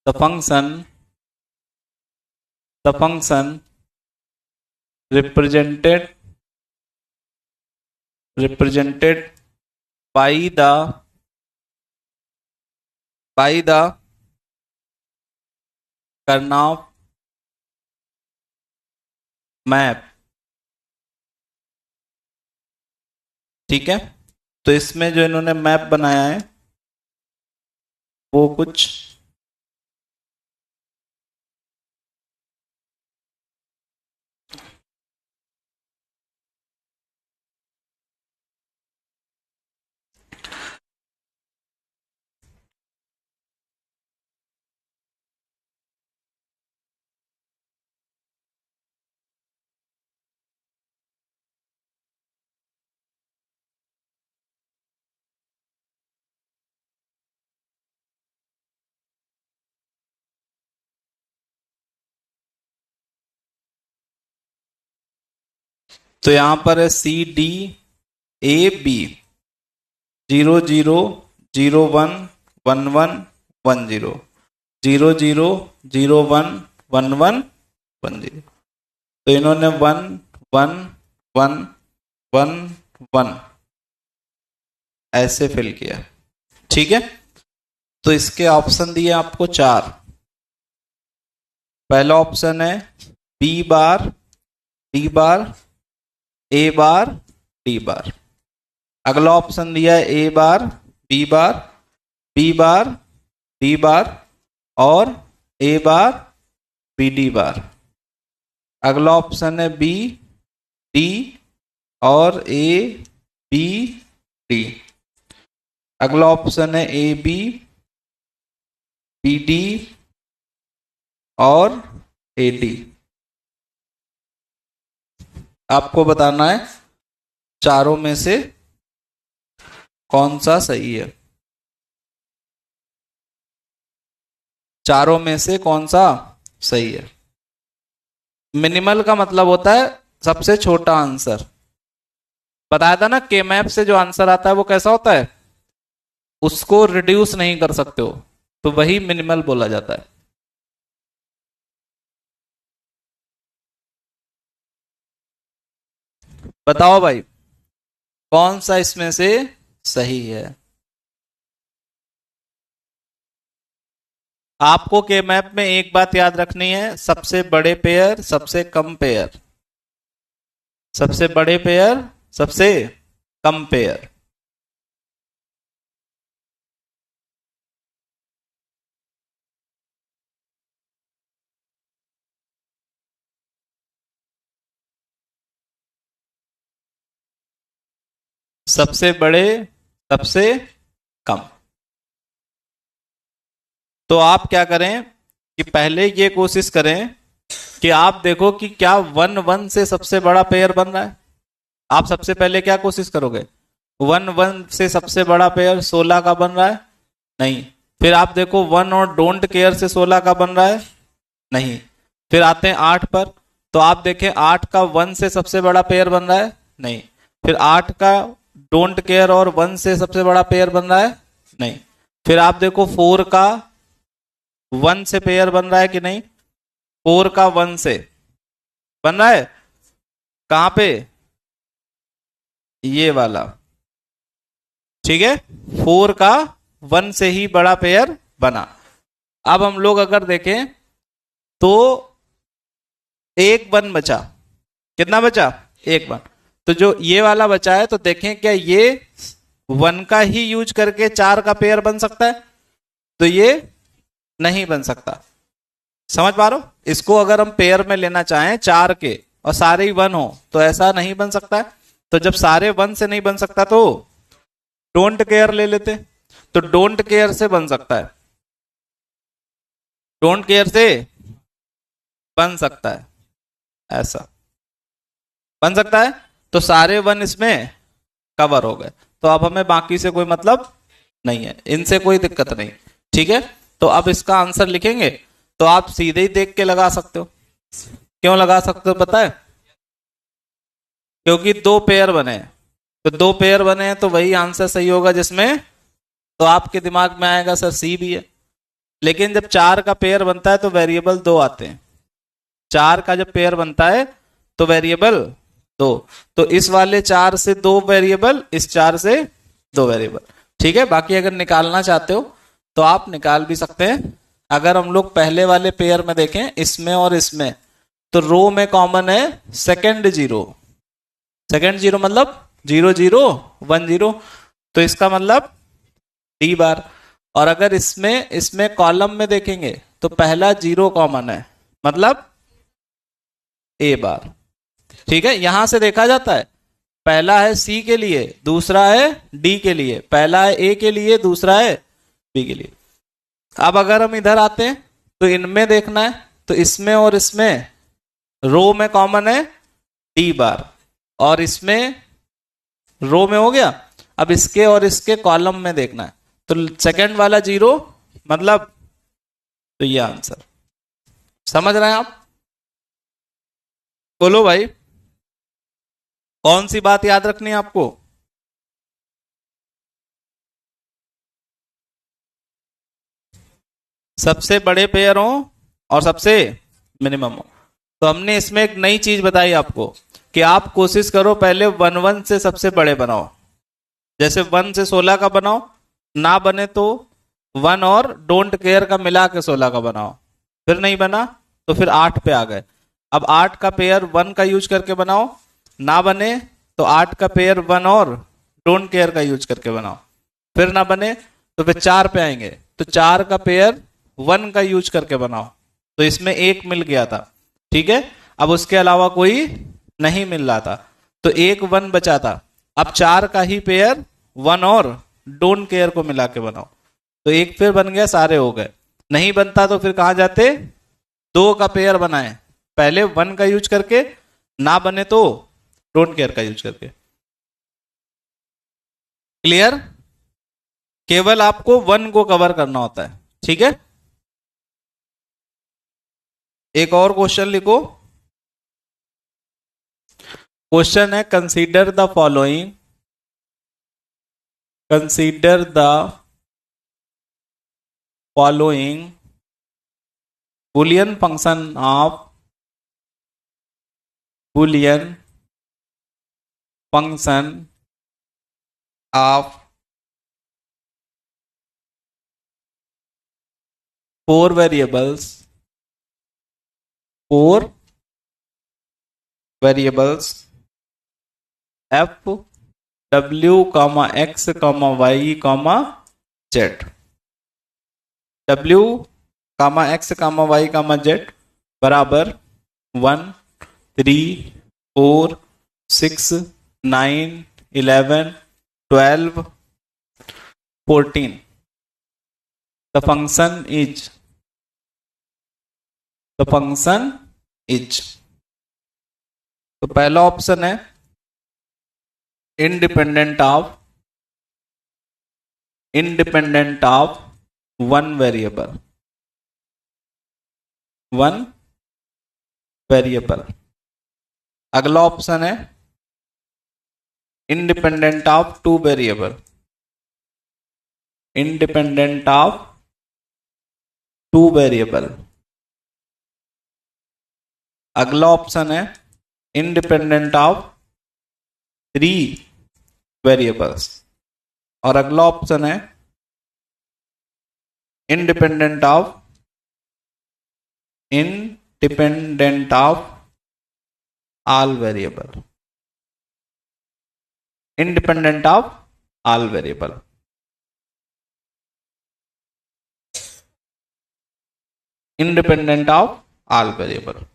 the function represented by the Karnaugh map. ठीक है, तो इसमें जो इन्होंने मैप बनाया है वो कुछ तो यहां पर है CDAB 00011110 00011110। तो इन्होंने 11111 ऐसे फिल किया। ठीक है, तो इसके ऑप्शन दिए आपको 4। पहला ऑप्शन है B bar, D bar, A bar, D बार। अगला ऑप्शन दिया है A bar, B bar, B bar, D बार और A बार, BD बार। अगला ऑप्शन है B, D और A, B, D। अगला ऑप्शन है AB, BD और AD। आपको बताना है चारों में से कौन सा सही है। चारों में से कौन सा सही है। मिनिमल का मतलब होता है सबसे छोटा आंसर। बताया था ना, के मैप से जो आंसर आता है वो कैसा होता है, उसको रिड्यूस नहीं कर सकते हो, तो वही मिनिमल बोला जाता है। बताओ भाई कौन सा इसमें से सही है। आपको के मैप में एक बात याद रखनी है, सबसे बड़े पेयर, सबसे कम पेयर, सबसे बड़े पेयर, सबसे कम पेयर। सबसे बड़े, सबसे कम। तो आप क्या करें कि पहले ये कोशिश करें कि आप देखो कि क्या 1 1 से सबसे बड़ा पेयर बन रहा है। आप सबसे पहले क्या कोशिश करोगे, 1 1 से सबसे बड़ा पेयर 16 का बन रहा है, नहीं। फिर आप देखो 1 और डोंट केयर से 16 का बन रहा है, नहीं। फिर आते हैं 8 पर, तो आप देखें 8 का 1 से सबसे बड़ा पेयर बन रहा है, नहीं। फिर 8 का डोंट केयर और 1 से सबसे बड़ा पेयर बन रहा है, नहीं। फिर आप देखो 4 का 1 से पेयर बन रहा है कि नहीं, 4 का 1 से बन रहा है, कहां पे, ये वाला। ठीक है, 4 का 1 से ही बड़ा पेयर बना। अब हम लोग अगर देखें तो एक 1 बचा, कितना बचा, एक 1। तो जो ये वाला बचा है, तो देखें क्या ये 1 का ही यूज करके 4 का पेयर बन सकता है? तो ये नहीं बन सकता। समझ पा रहे हो? इसको अगर हम पेयर में लेना चाहें 4 के और सारे ही 1 हो तो ऐसा नहीं बन सकता है। तो जब सारे 1 से नहीं बन सकता तो डोंट केयर ले लेते। तो डोंट केयर से बन सकता है, डोंट केयर से बन सकता है, ऐसा बन सकता है। तो सारे 1 इसमें कवर हो गए, तो अब हमें बाकी से कोई मतलब नहीं है, इनसे कोई दिक्कत नहीं। ठीक है, तो अब इसका आंसर लिखेंगे तो आप सीधे ही देख के लगा सकते हो। क्यों लगा सकते हो पता है? क्योंकि 2 पेयर बने हैं, तो 2 पेयर बने हैं तो वही आंसर सही होगा जिसमें, तो आपके दिमाग में आएगा सर सी भी है। लेकिन जब 4 का पेयर बनता है तो वेरिएबल 2 आते हैं। 4 का जब पेयर बनता है तो वेरिएबल 2, तो इस वाले 4 से 2 वेरिएबल, इस 4 से 2 वेरिएबल। ठीक है, बाकी अगर निकालना चाहते हो तो आप निकाल भी सकते हैं। अगर हम लोग पहले वाले पेयर में देखें, इसमें और इसमें, तो रो में कॉमन है सेकंड जीरो। सेकंड जीरो मतलब 0 0 1 0, तो इसका मतलब डी बार। और अगर इसमें कॉलम में देखेंगे तो पहला 0 कॉमन है, मतलब ए बार। ठीक है, यहां से देखा जाता है, पहला है सी के लिए, दूसरा है डी के लिए, पहला है ए के लिए, दूसरा है बी के लिए। अब अगर हम इधर आते हैं तो इनमें देखना है, तो इसमें और इसमें रो में कॉमन है डी बार, और इसमें रो में हो गया। अब इसके और इसके कॉलम में देखना है, तो सेकंड वाला 0 मतलब, तो ये आंसर। समझ रहे हैं आप? बोलो भाई, कौन सी बात याद रखनी है आपको? सबसे बड़े पेयर हो और सबसे मिनिमम हो। तो हमने इसमें एक नई चीज बताई आपको कि आप कोशिश करो पहले 1 1 से सबसे बड़े बनाओ। जैसे 1 से 16 का बनाओ, ना बने तो 1 और डोंट केयर का मिला के 16 का बनाओ, फिर नहीं बना तो फिर 8 पे आ गए। अब 8 का पेयर 1 का यूज करके बनाओ, ना बने तो 8 का पेयर 1 और डोंट केयर का यूज करके बनाओ, फिर ना बने तो फिर 4 पे आएंगे, तो 4 का पेयर 1 का यूज करके बनाओ। तो इसमें 1 मिल गया था। ठीक है, अब उसके अलावा कोई नहीं मिल रहा था, तो 1 1 बचा था। अब 4 का ही पेयर 1 और डोंट केयर को मिला के बनाओ, तो 1 फिर बन गया, सारे हो गए। नहीं बनता तो फिर कहां जाते, 2 का पेयर बनाए, पहले 1 का यूज करके, ना बने तो डोंट केयर का यूज करके। क्लियर? केवल आपको 1 को कवर करना होता है। ठीक है, एक और क्वेश्चन लिखो। क्वेश्चन है, consider the following, consider the following boolean function of boolean function of 4 variables, 4 variables f w x y z, w x y z बराबर 1 3 4 6 9 11 12 14। The function is, the function is, तो पहला option है independent of, independent of 1 variable, 1 variable. अगला option है independent of 2 variable, independent of 2 variable. अगला option है independent of 3 variables, और अगला ऑप्शन है independent of, independent of all variable, independent of all variable. Independent of all variable.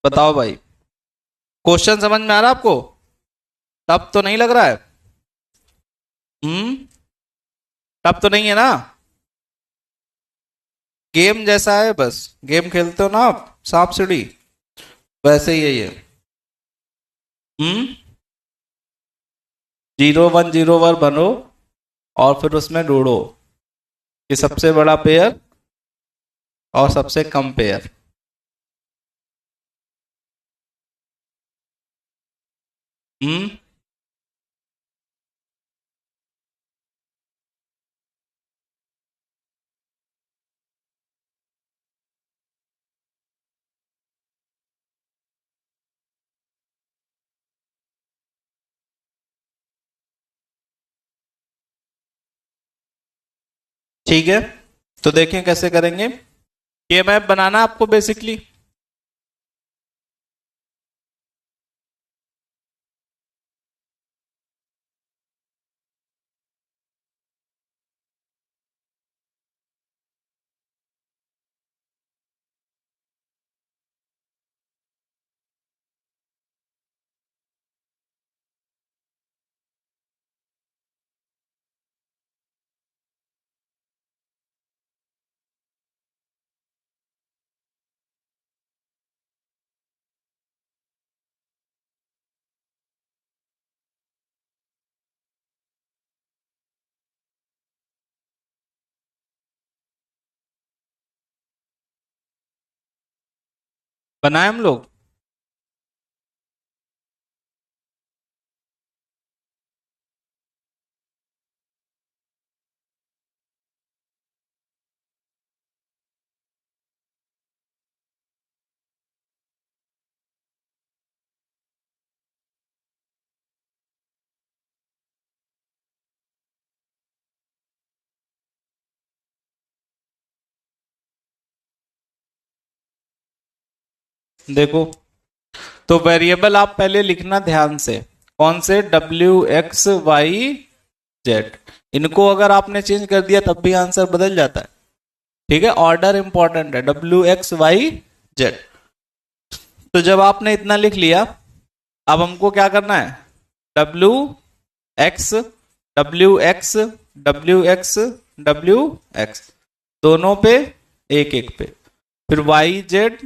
बताओ भाई, question समझ में आ रहा है आपको? तब तो नहीं लग रहा है? तब तो नहीं है ना? गेम जैसा है, बस गेम खेलते हो ना आप, सांप सीढ़ी, वैसे ही है ये। 0 1 0 1 बनो और फिर उसमें ढूंढो कि सबसे बड़ा पेयर और सबसे कम पेयर। हम्म ठीक है, तो देखें कैसे करेंगे। ये मैप बनाना आपको बेसिकली। बनाए हम लोग। देखो, तो वेरिएबल आप पहले लिखना ध्यान से, कौन से? W X Y Z। इनको अगर आपने चेंज कर दिया तब भी आंसर बदल जाता है। ठीक है, ऑर्डर इंपॉर्टेंट है, W X Y Z। तो जब आपने इतना लिख लिया, अब हमको क्या करना है? W X W X W X दोनों पे एक एक पे, फिर YZ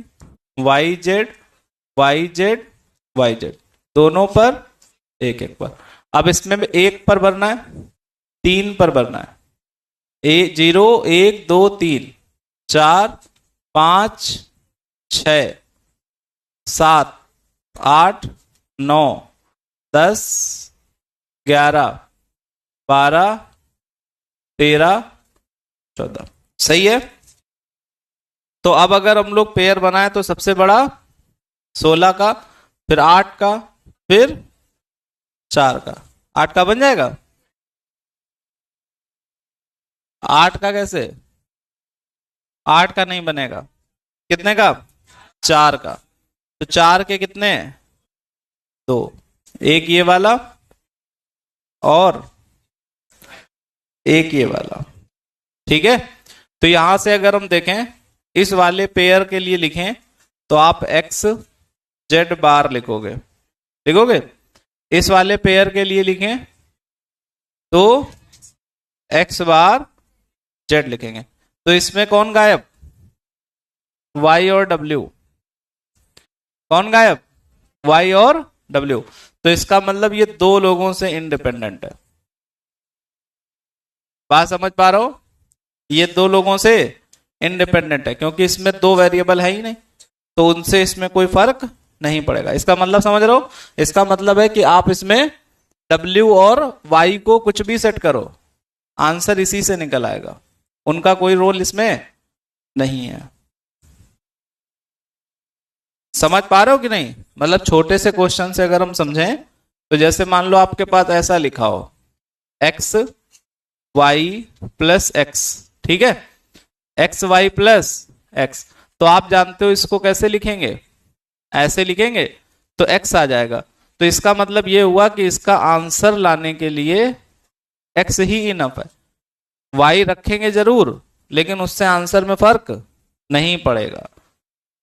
दोनों पर एक एक पर। अब इसमें भी एक पर भरना है, 3 पर भरना है। 0 1 2 3 4 5 6 7 8 9 10 11 12 13 14। सही है। तो अब अगर हम लोग पेयर बनाए तो सबसे बड़ा 16 का, फिर 8 का, फिर 4 का। 8 का बन जाएगा। 8 का कैसे? 8 का नहीं बनेगा। कितने का? 4 का। तो 4 के कितने? 2। एक ये वाला और एक ये वाला। ठीक है, तो यहां से अगर हम देखें, इस वाले पेयर के लिए लिखें तो आप XZ लिखोगे। लिखोगे? इस वाले पेयर के लिए लिखें तो X लिखेंगे। तो इसमें कौन गायब? Y और W। कौन गायब? Y और W। तो इसका मतलब ये दो लोगों से इंडिपेंडेंट है। बात समझ पा रहे हो? ये दो लोगों से इंडिपेंडेंट है, क्योंकि इसमें दो वेरिएबल है ही नहीं, तो उनसे इसमें कोई फर्क नहीं पड़ेगा। इसका मतलब समझ रहे हो? इसका मतलब है कि आप इसमें W और Y को कुछ भी सेट करो, आंसर इसी से निकल आएगा। उनका कोई रोल इसमें नहीं है। समझ पा रहे हो कि नहीं? मतलब छोटे से क्वेश्चन से अगर हम समझें तो जैसे मान लो आपके पास ऐसा लिखा हो एक्स वाई प्लस एक्स, ठीक है, एक्स वाई प्लस एक्स, तो आप जानते हो इसको कैसे लिखेंगे, ऐसे लिखेंगे तो एक्स आ जाएगा। तो इसका मतलब ये हुआ कि इसका आंसर लाने के लिए एक्स ही इनफ है। वाई रखेंगे जरूर लेकिन उससे आंसर में फर्क नहीं पड़ेगा।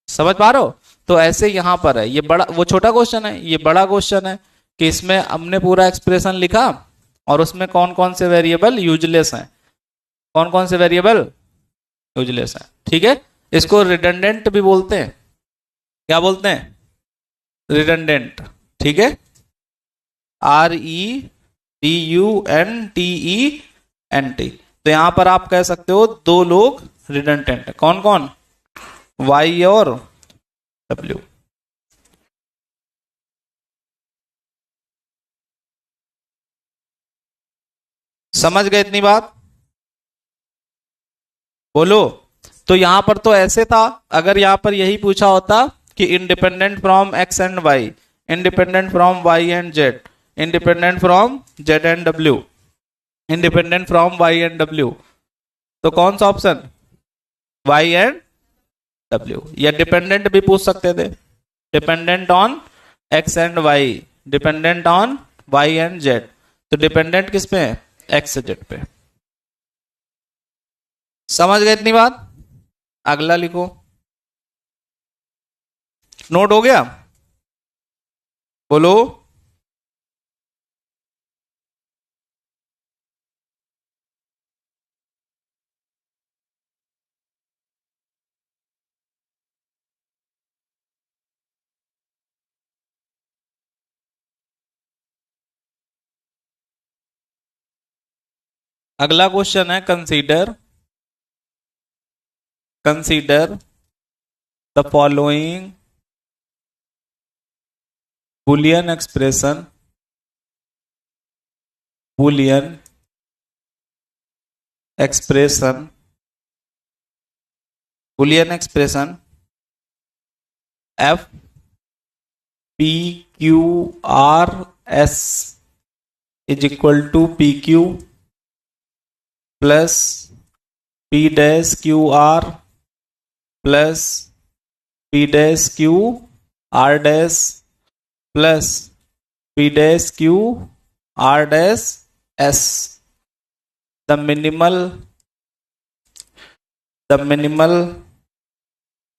समझ पा रहे हो? तो ऐसे यहां पर है, ये बड़ा वो छोटा क्वेश्चन है, ये बड़ा क्वेश्चन है कि इसमें हमने पूरा एक्सप्रेशन लिखा और उसमें कौन कौन से वेरिएबल यूजलेस हैं, कौन कौन से वेरिएबल यूजलेस हैं, ठीक है। इसको रिडंडेंट भी बोलते हैं, क्या बोलते हैं? रिडंडेंट, ठीक है, REDUNTENT। तो यहां पर आप कह सकते हो दो लोग रिडंडेंट है, कौन कौन? वाई और डब्ल्यू। समझ गए इतनी बात? बोलो। तो यहां पर तो ऐसे था, अगर यहां पर यही पूछा होता कि independent from X and Y, independent from Y and Z, independent from Z and W, independent from Y and W, तो कौन सा ऑप्शन? Y and W. या डिपेंडेंट भी पूछ सकते थे, dependent on X and Y, dependent on Y and Z. तो dependent किस पे है? एक्स से जेड पे। समझ गए इतनी बात? अगला लिखो। नोट हो गया? बोलो। अगला क्वेश्चन है consider, consider the following Boolean expression, Boolean expression, Boolean expression F P Q R S is equal to P Q plus P dash Q R plus P dash Q R dash plus P dash Q R dash S. The minimal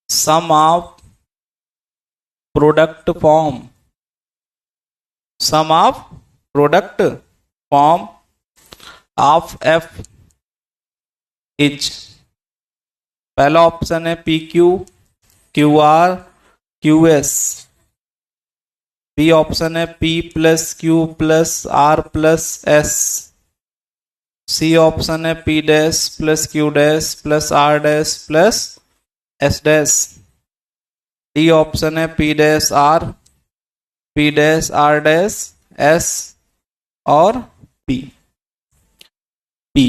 sum of product form, sum of product form of f is, पहला option है P Q Q R Q S, B option है P plus Q plus R plus S, C option है P dash plus Q dash plus R dash plus S dash, D option है P dash R, P dash R dash S और P P.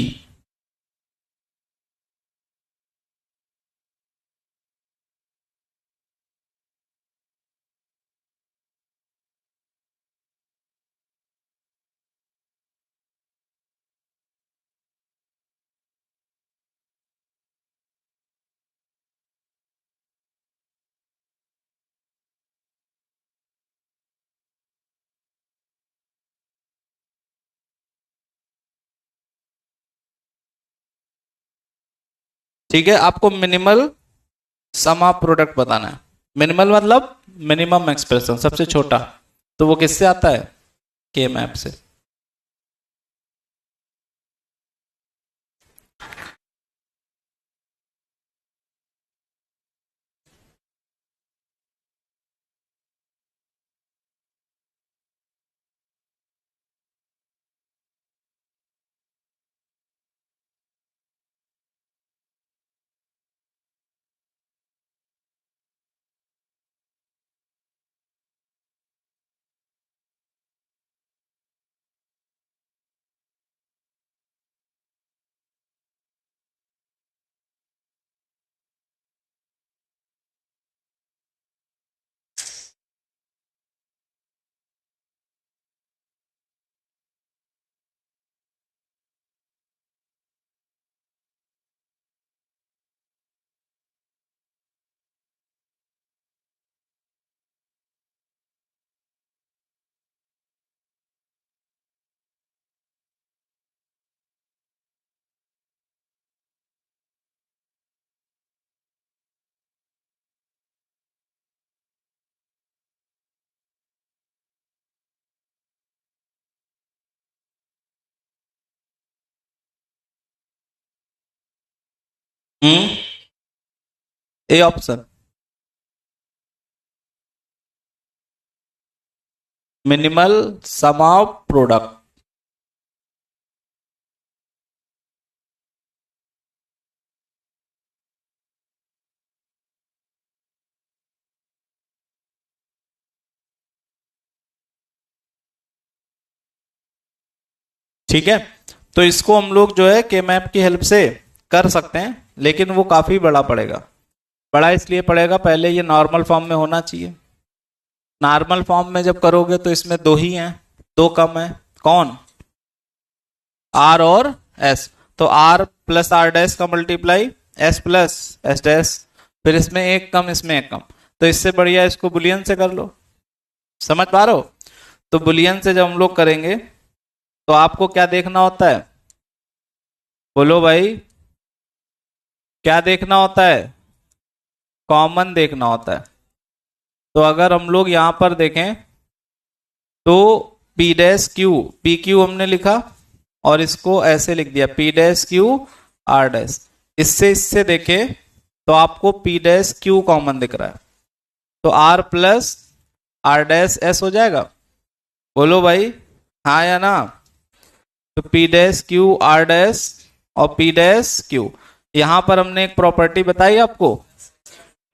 ठीक है, आपको minimal sum of product बताना है। Minimal मतलब minimum expression, सबसे छोटा, तो वो किससे आता है? के मैप से। A option, minimal sum of product. ठीक है, तो इसको हम लोग जो है के मैप की हेल्प से कर सकते हैं, लेकिन वो काफी बड़ा पड़ेगा। बड़ा इसलिए पड़ेगा, पहले ये नॉर्मल फॉर्म में होना चाहिए। नॉर्मल फॉर्म में जब करोगे तो इसमें दो ही हैं, दो कम है। कौन? आर और एस। तो आर प्लस आर डैश का multiply S plus S dash, फिर इसमें एक कम, इसमें एक कम। तो इससे बढ़िया इसको बुलियन से कर लो। समझ पा रहे हो? तो बुलियन से जब हम लोग करेंगे तो आपको क्या देखना होता है? बोलो भाई, क्या देखना होता है? कॉमन देखना होता है। तो अगर हम लोग यहां पर देखें तो P dash Q, P Q हमने लिखा और इसको ऐसे लिख दिया P dash Q R dash. इससे इससे देखें तो आपको पी डैश क्यू कॉमन दिख रहा है, तो R plus R dash S हो जाएगा। बोलो भाई, हाँ या ना? तो P dash Q R dash और पी डैश क्यू। यहां पर हमने एक प्रॉपर्टी बताई आपको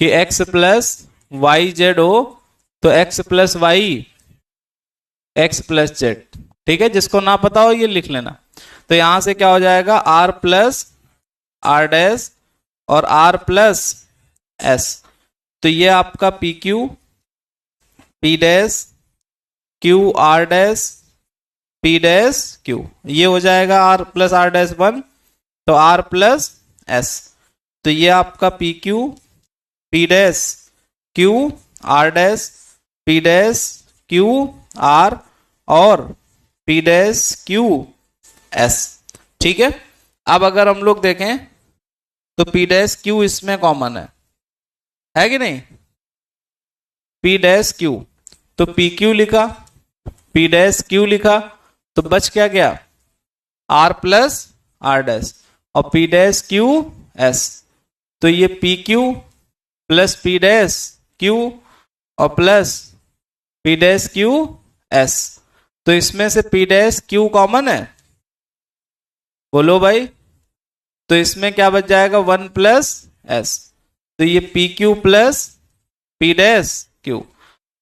कि x प्लस वाई जेड हो, तो x plus Y X plus Z. ठीक है, जिसको ना पता हो ये लिख लेना। तो यहां से क्या हो जाएगा? आर प्लस आर डैश और आर प्लस एस। तो ये आपका P Q, P dash Q R dash P dash Q, ये हो जाएगा R plus R dash one, तो आर प्लस एस। तो ये आपका P Q P dash Q R dash P dash Q R और पी डैश क्यू एस। ठीक है, अब अगर हम लोग देखें तो पी डैश क्यू इसमें कॉमन है कि नहीं? पी डैश क्यू, तो पी क्यू लिखा, पी डैश क्यू लिखा, तो बच क्या गया? आर प्लस आर डैश और पी डैश क्यू एस। तो ये P Q plus P dash Q और plus P dash Q S. तो इसमें से पी डैश क्यू कॉमन है। बोलो भाई, तो इसमें क्या बच जाएगा? One plus S. तो ये P Q plus P dash Q,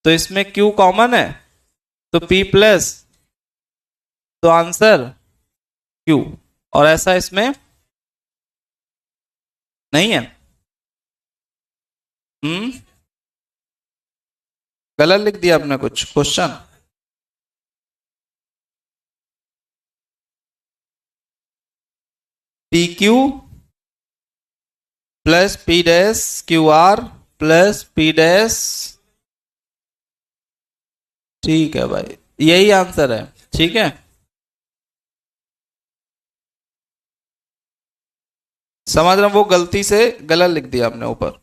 तो इसमें क्यू कॉमन है, तो पी प्लस, तो आंसर क्यू। और ऐसा इसमें नहीं है। हम्म, गलत लिख दिया आपने कुछ question. P Q plus P dash Q R plus P dash. ठीक है भाई, यही आंसर है। ठीक है, समझ रहा हूं, वो गलती से गलत लिख दिया आपने ऊपर।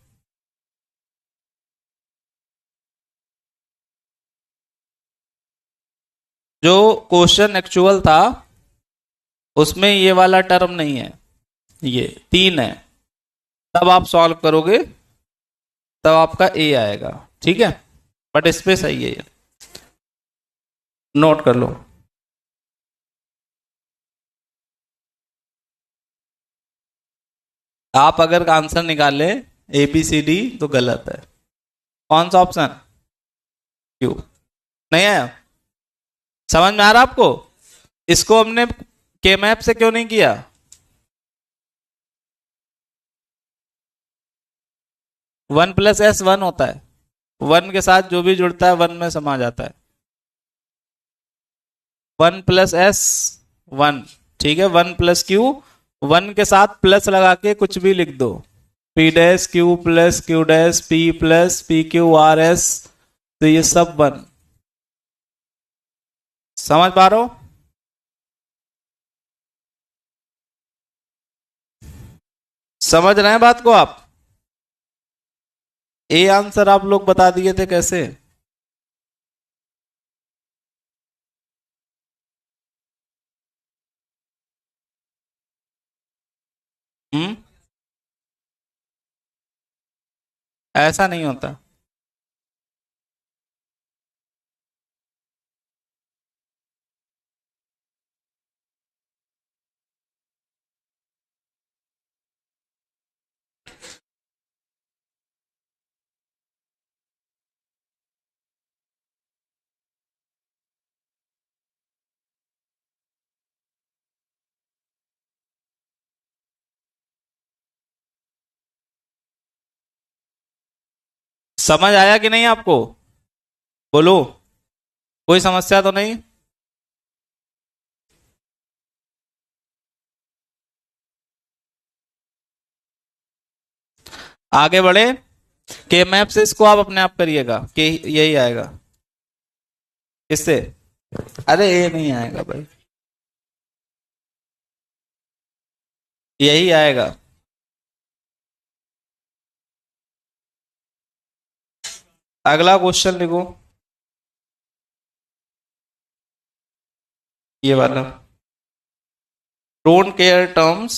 जो क्वेश्चन एक्चुअल था उसमें ये वाला टर्म नहीं है, ये तीन है। तब आप सॉल्व करोगे तब आपका ए आएगा। ठीक है, बट इस पे सही है ये, नोट कर लो। आप अगर आंसर निकाले ए बी सी डी तो गलत है। कौन सा ऑप्शन? क्यों नहीं आया? समझ में आ रहा आपको? इसको हमने के मैप से क्यों नहीं किया? वन प्लस एस वन होता है, वन के साथ जो भी जुड़ता है वन में समा जाता है। One plus S one. ठीक है, वन प्लस क्यू, वन के साथ प्लस लगा के कुछ भी लिख दो, P dash Q plus Q dash P plus P Q R S, तो ये सब वन। समझ पा रहे हो? समझ रहे हैं बात को आप? ए आंसर आप लोग बता दिए थे कैसे? हम्म, ऐसा नहीं होता। समझ आया कि नहीं आपको? बोलो, कोई समस्या तो नहीं? आगे बढ़े। के मैप से इसको आप अपने आप करिएगा कि यही आएगा। किससे? अरे ये नहीं आएगा भाई, यही आएगा। अगला क्वेश्चन लिखो, ये वाला। Don't care terms,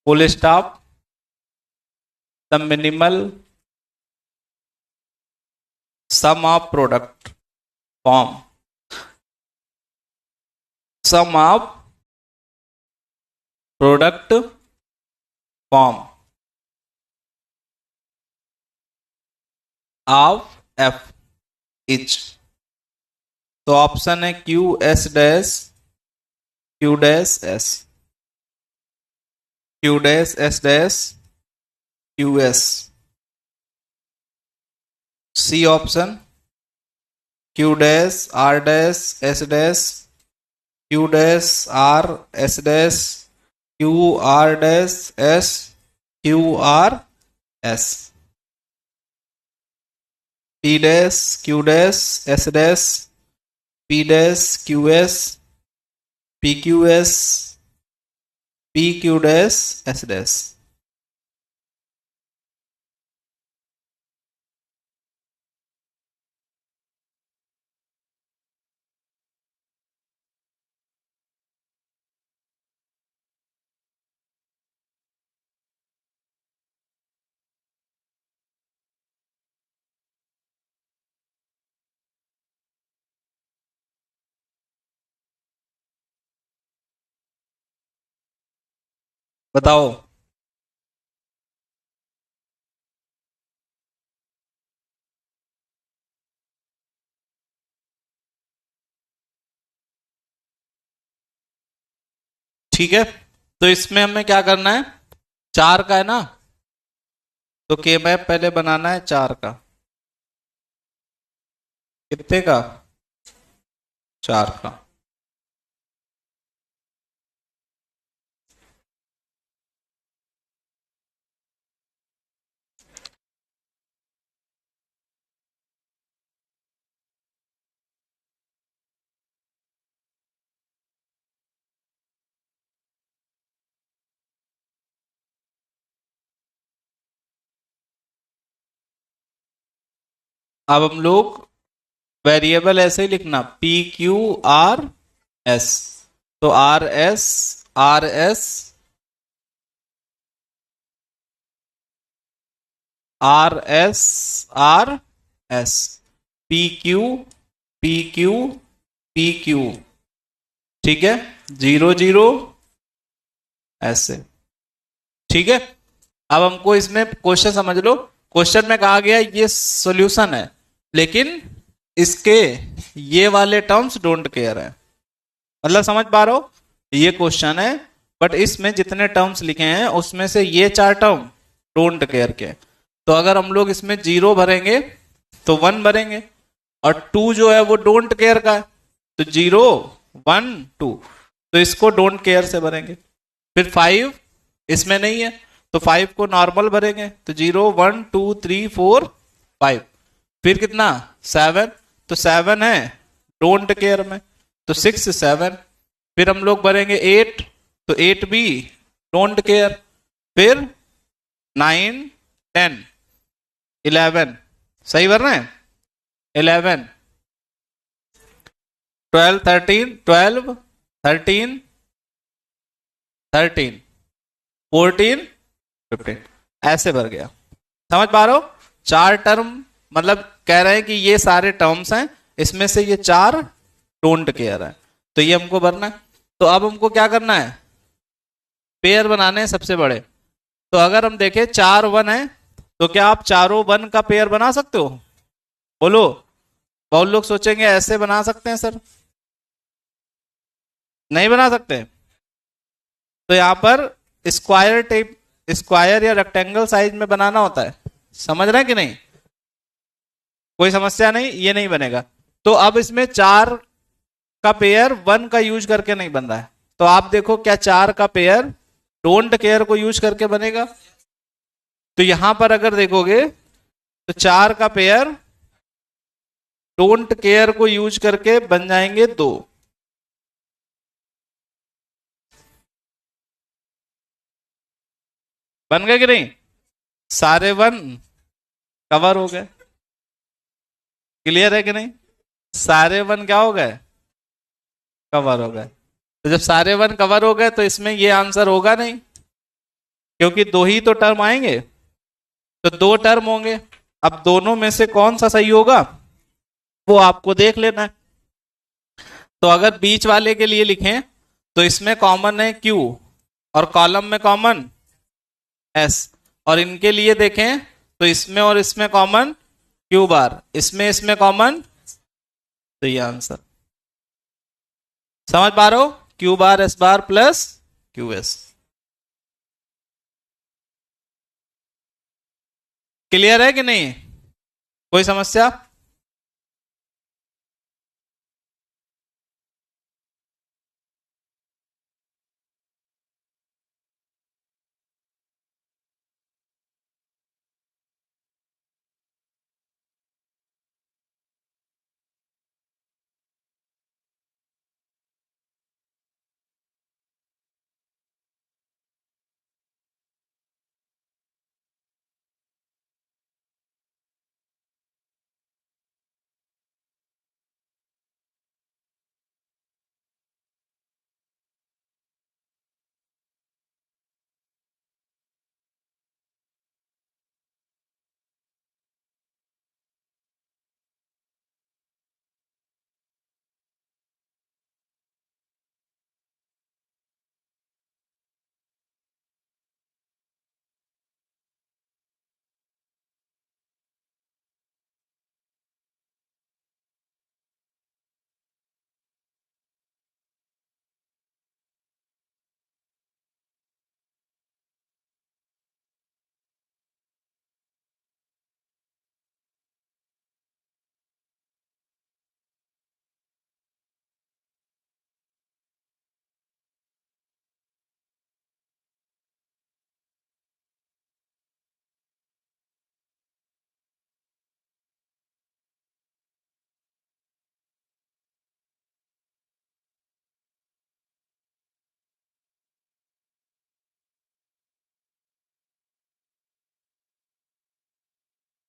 full stop, the minimal sum of product form, sum of product form of F each. तो ऑप्शन है Q S dash, Q dash S, Q dash S dash, Q S. C option Q dash R dash S dash, Q dash R S dash, Q R dash S, Q R S. P dash Q dash S dash, P dash Q S, P Q S, P Q dash S dash. बताओ। ठीक है, तो इसमें हमें क्या करना है? चार का है ना, तो के मैप पहले बनाना है चार का। कितने का? चार का। अब हम लोग वेरिएबल ऐसे ही लिखना, पी क्यू आर एस। तो R S, R S, R S, are S, P Q, P Q, P Q. ठीक है, जीरो जीरो ऐसे। ठीक है, अब हमको इसमें क्वेश्चन समझ लो। क्वेश्चन में कहा गया ये सॉल्यूशन है, लेकिन इसके ये वाले टर्म्स डोंट केयर है। मतलब समझ पा रहे हो? ये क्वेश्चन है, बट इसमें जितने टर्म्स लिखे हैं उसमें से ये चार टर्म डोंट केयर के। तो अगर हम लोग इसमें जीरो भरेंगे तो वन भरेंगे, और टू जो है वो डोंट केयर का है, तो जीरो वन टू, तो इसको डोंट केयर से भरेंगे। फिर फाइव इसमें नहीं है, तो फाइव को नॉर्मल भरेंगे, तो zero one two three four five. फिर कितना? सेवन, तो सेवन है डोंट केयर में, तो सिक्स सेवन। फिर हम लोग भरेंगे एट, तो एट भी डोंट केयर। फिर नाइन, टेन, इलेवन, सही भर रहे हैं? Eleven, twelve, thirteen, twelve, thirteen, thirteen, fourteen, 15। ऐसे भर गया। समझ पा रहे हो? चार टर्म, मतलब कह रहे हैं कि ये सारे टर्म्स हैं, इसमें से ये चार डोंट केयर है, तो ये हमको भरना है। तो अब हमको क्या करना है, पेयर बनाने हैं सबसे बड़े। तो अगर हम देखें चार वन है, तो क्या आप चारों वन का पेयर बना सकते हो? बोलो। बहुत लोग सोचेंगे ऐसे बना सकते हैं सर, नहीं बना सकते। तो यहां पर स्क्वायर टाइप, स्क्वायर या रेक्टेंगल साइज में बनाना होता है। समझ रहे हैं कि नहीं? कोई समस्या नहीं, ये नहीं बनेगा। तो अब इसमें चार का पेयर वन का यूज करके नहीं बन रहा है, तो आप देखो क्या चार का पेयर डोंट केयर को यूज करके बनेगा? तो यहां पर अगर देखोगे तो चार का पेयर डोंट केयर को यूज करके बन जाएंगे दो। बन गए कि नहीं? सारे वन कवर हो गए। क्लियर है कि नहीं? सारे वन क्या हो गए, कवर हो गए। तो जब सारे वन कवर हो गए तो इसमें ये आंसर होगा नहीं, क्योंकि दो ही तो टर्म आएंगे, तो दो टर्म होंगे। अब दोनों में से कौन सा सही होगा वो आपको देख लेना है। तो अगर बीच वाले के लिए लिखें तो इसमें कॉमन है Q और कॉलम में कॉमन S, और इनके लिए देखें तो इसमें और इसमें कॉमन Q बार, इसमें कॉमन, तो ये आंसर। समझ पा रहे हो? Q बार S बार प्लस QS। क्लियर है कि नहीं? कोई समस्या?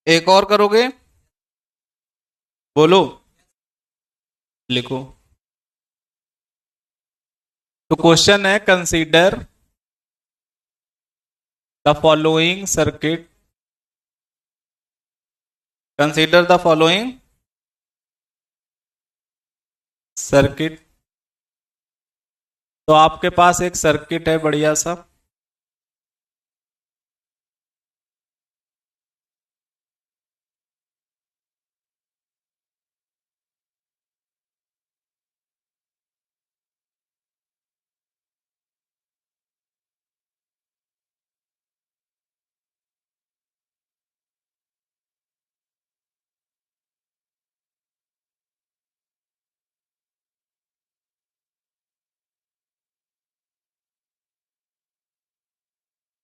एक और करोगे? बोलो, लिखो। तो क्वेश्चन है, consider the following circuit, consider the following circuit. तो आपके पास एक सर्किट है बढ़िया सा,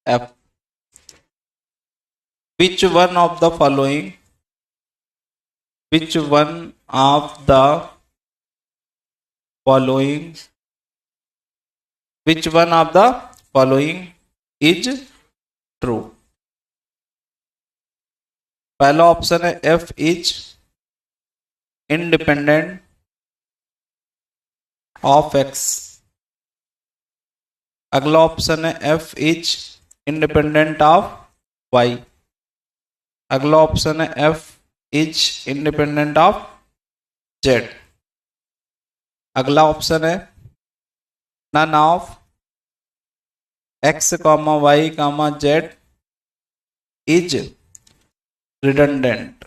F, which one of the following, which one of the following, which one of the following is true? पहला ऑप्शन है F is independent of X, अगला option है F is independent of Y. अगला option है F is independent of Z. अगला option है none of X comma Y comma Z is redundant.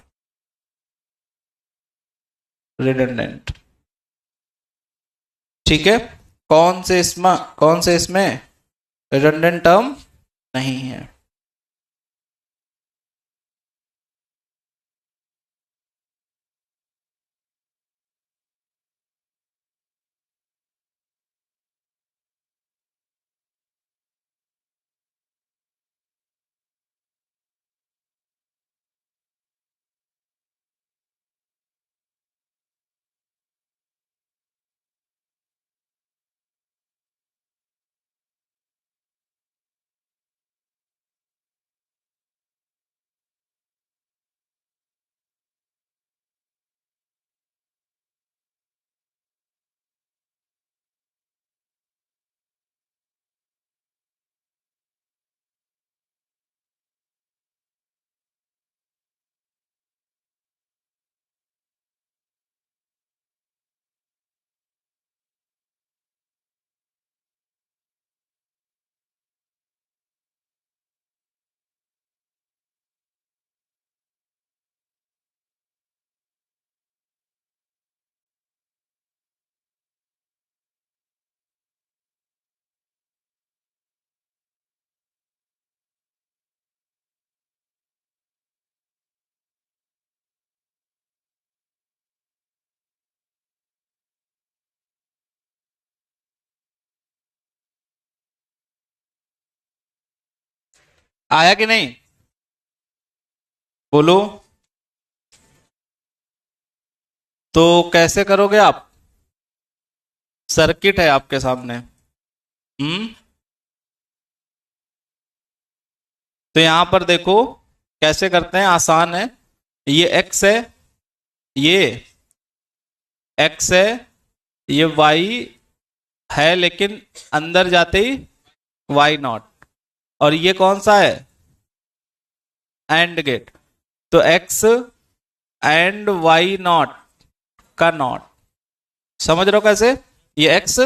Redundant, ठीक है। कौन से इसमें रिडंडेंट टर्म नहीं है? आया कि नहीं? बोलो। तो कैसे करोगे आप? सर्किट है आपके सामने। तो यहां पर देखो कैसे करते हैं, आसान है। ये x है, ये x है, ये y है, लेकिन अंदर जाते ही y नॉट। और ये कौन सा है? And gate. तो x एंड y नॉट का नॉट। समझ रहे हो कैसे? ये x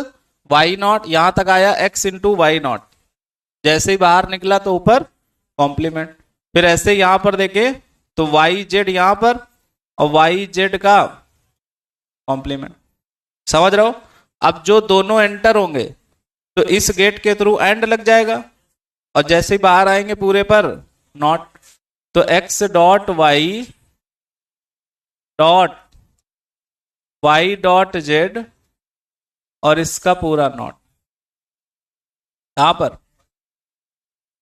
y नॉट यहां तक आया, x इंटू वाई नॉट। जैसे ही बाहर निकला तो ऊपर कॉम्प्लीमेंट। फिर ऐसे यहां पर देखे तो वाई जेड यहां पर और वाई जेड का कॉम्प्लीमेंट। समझ रहे हो? अब जो दोनों एंटर होंगे तो इस गेट के थ्रू एंड लग जाएगा, और जैसे ही बाहर आएंगे पूरे पर नॉट। तो x dot Y dot Z और इसका पूरा नॉट यहां पर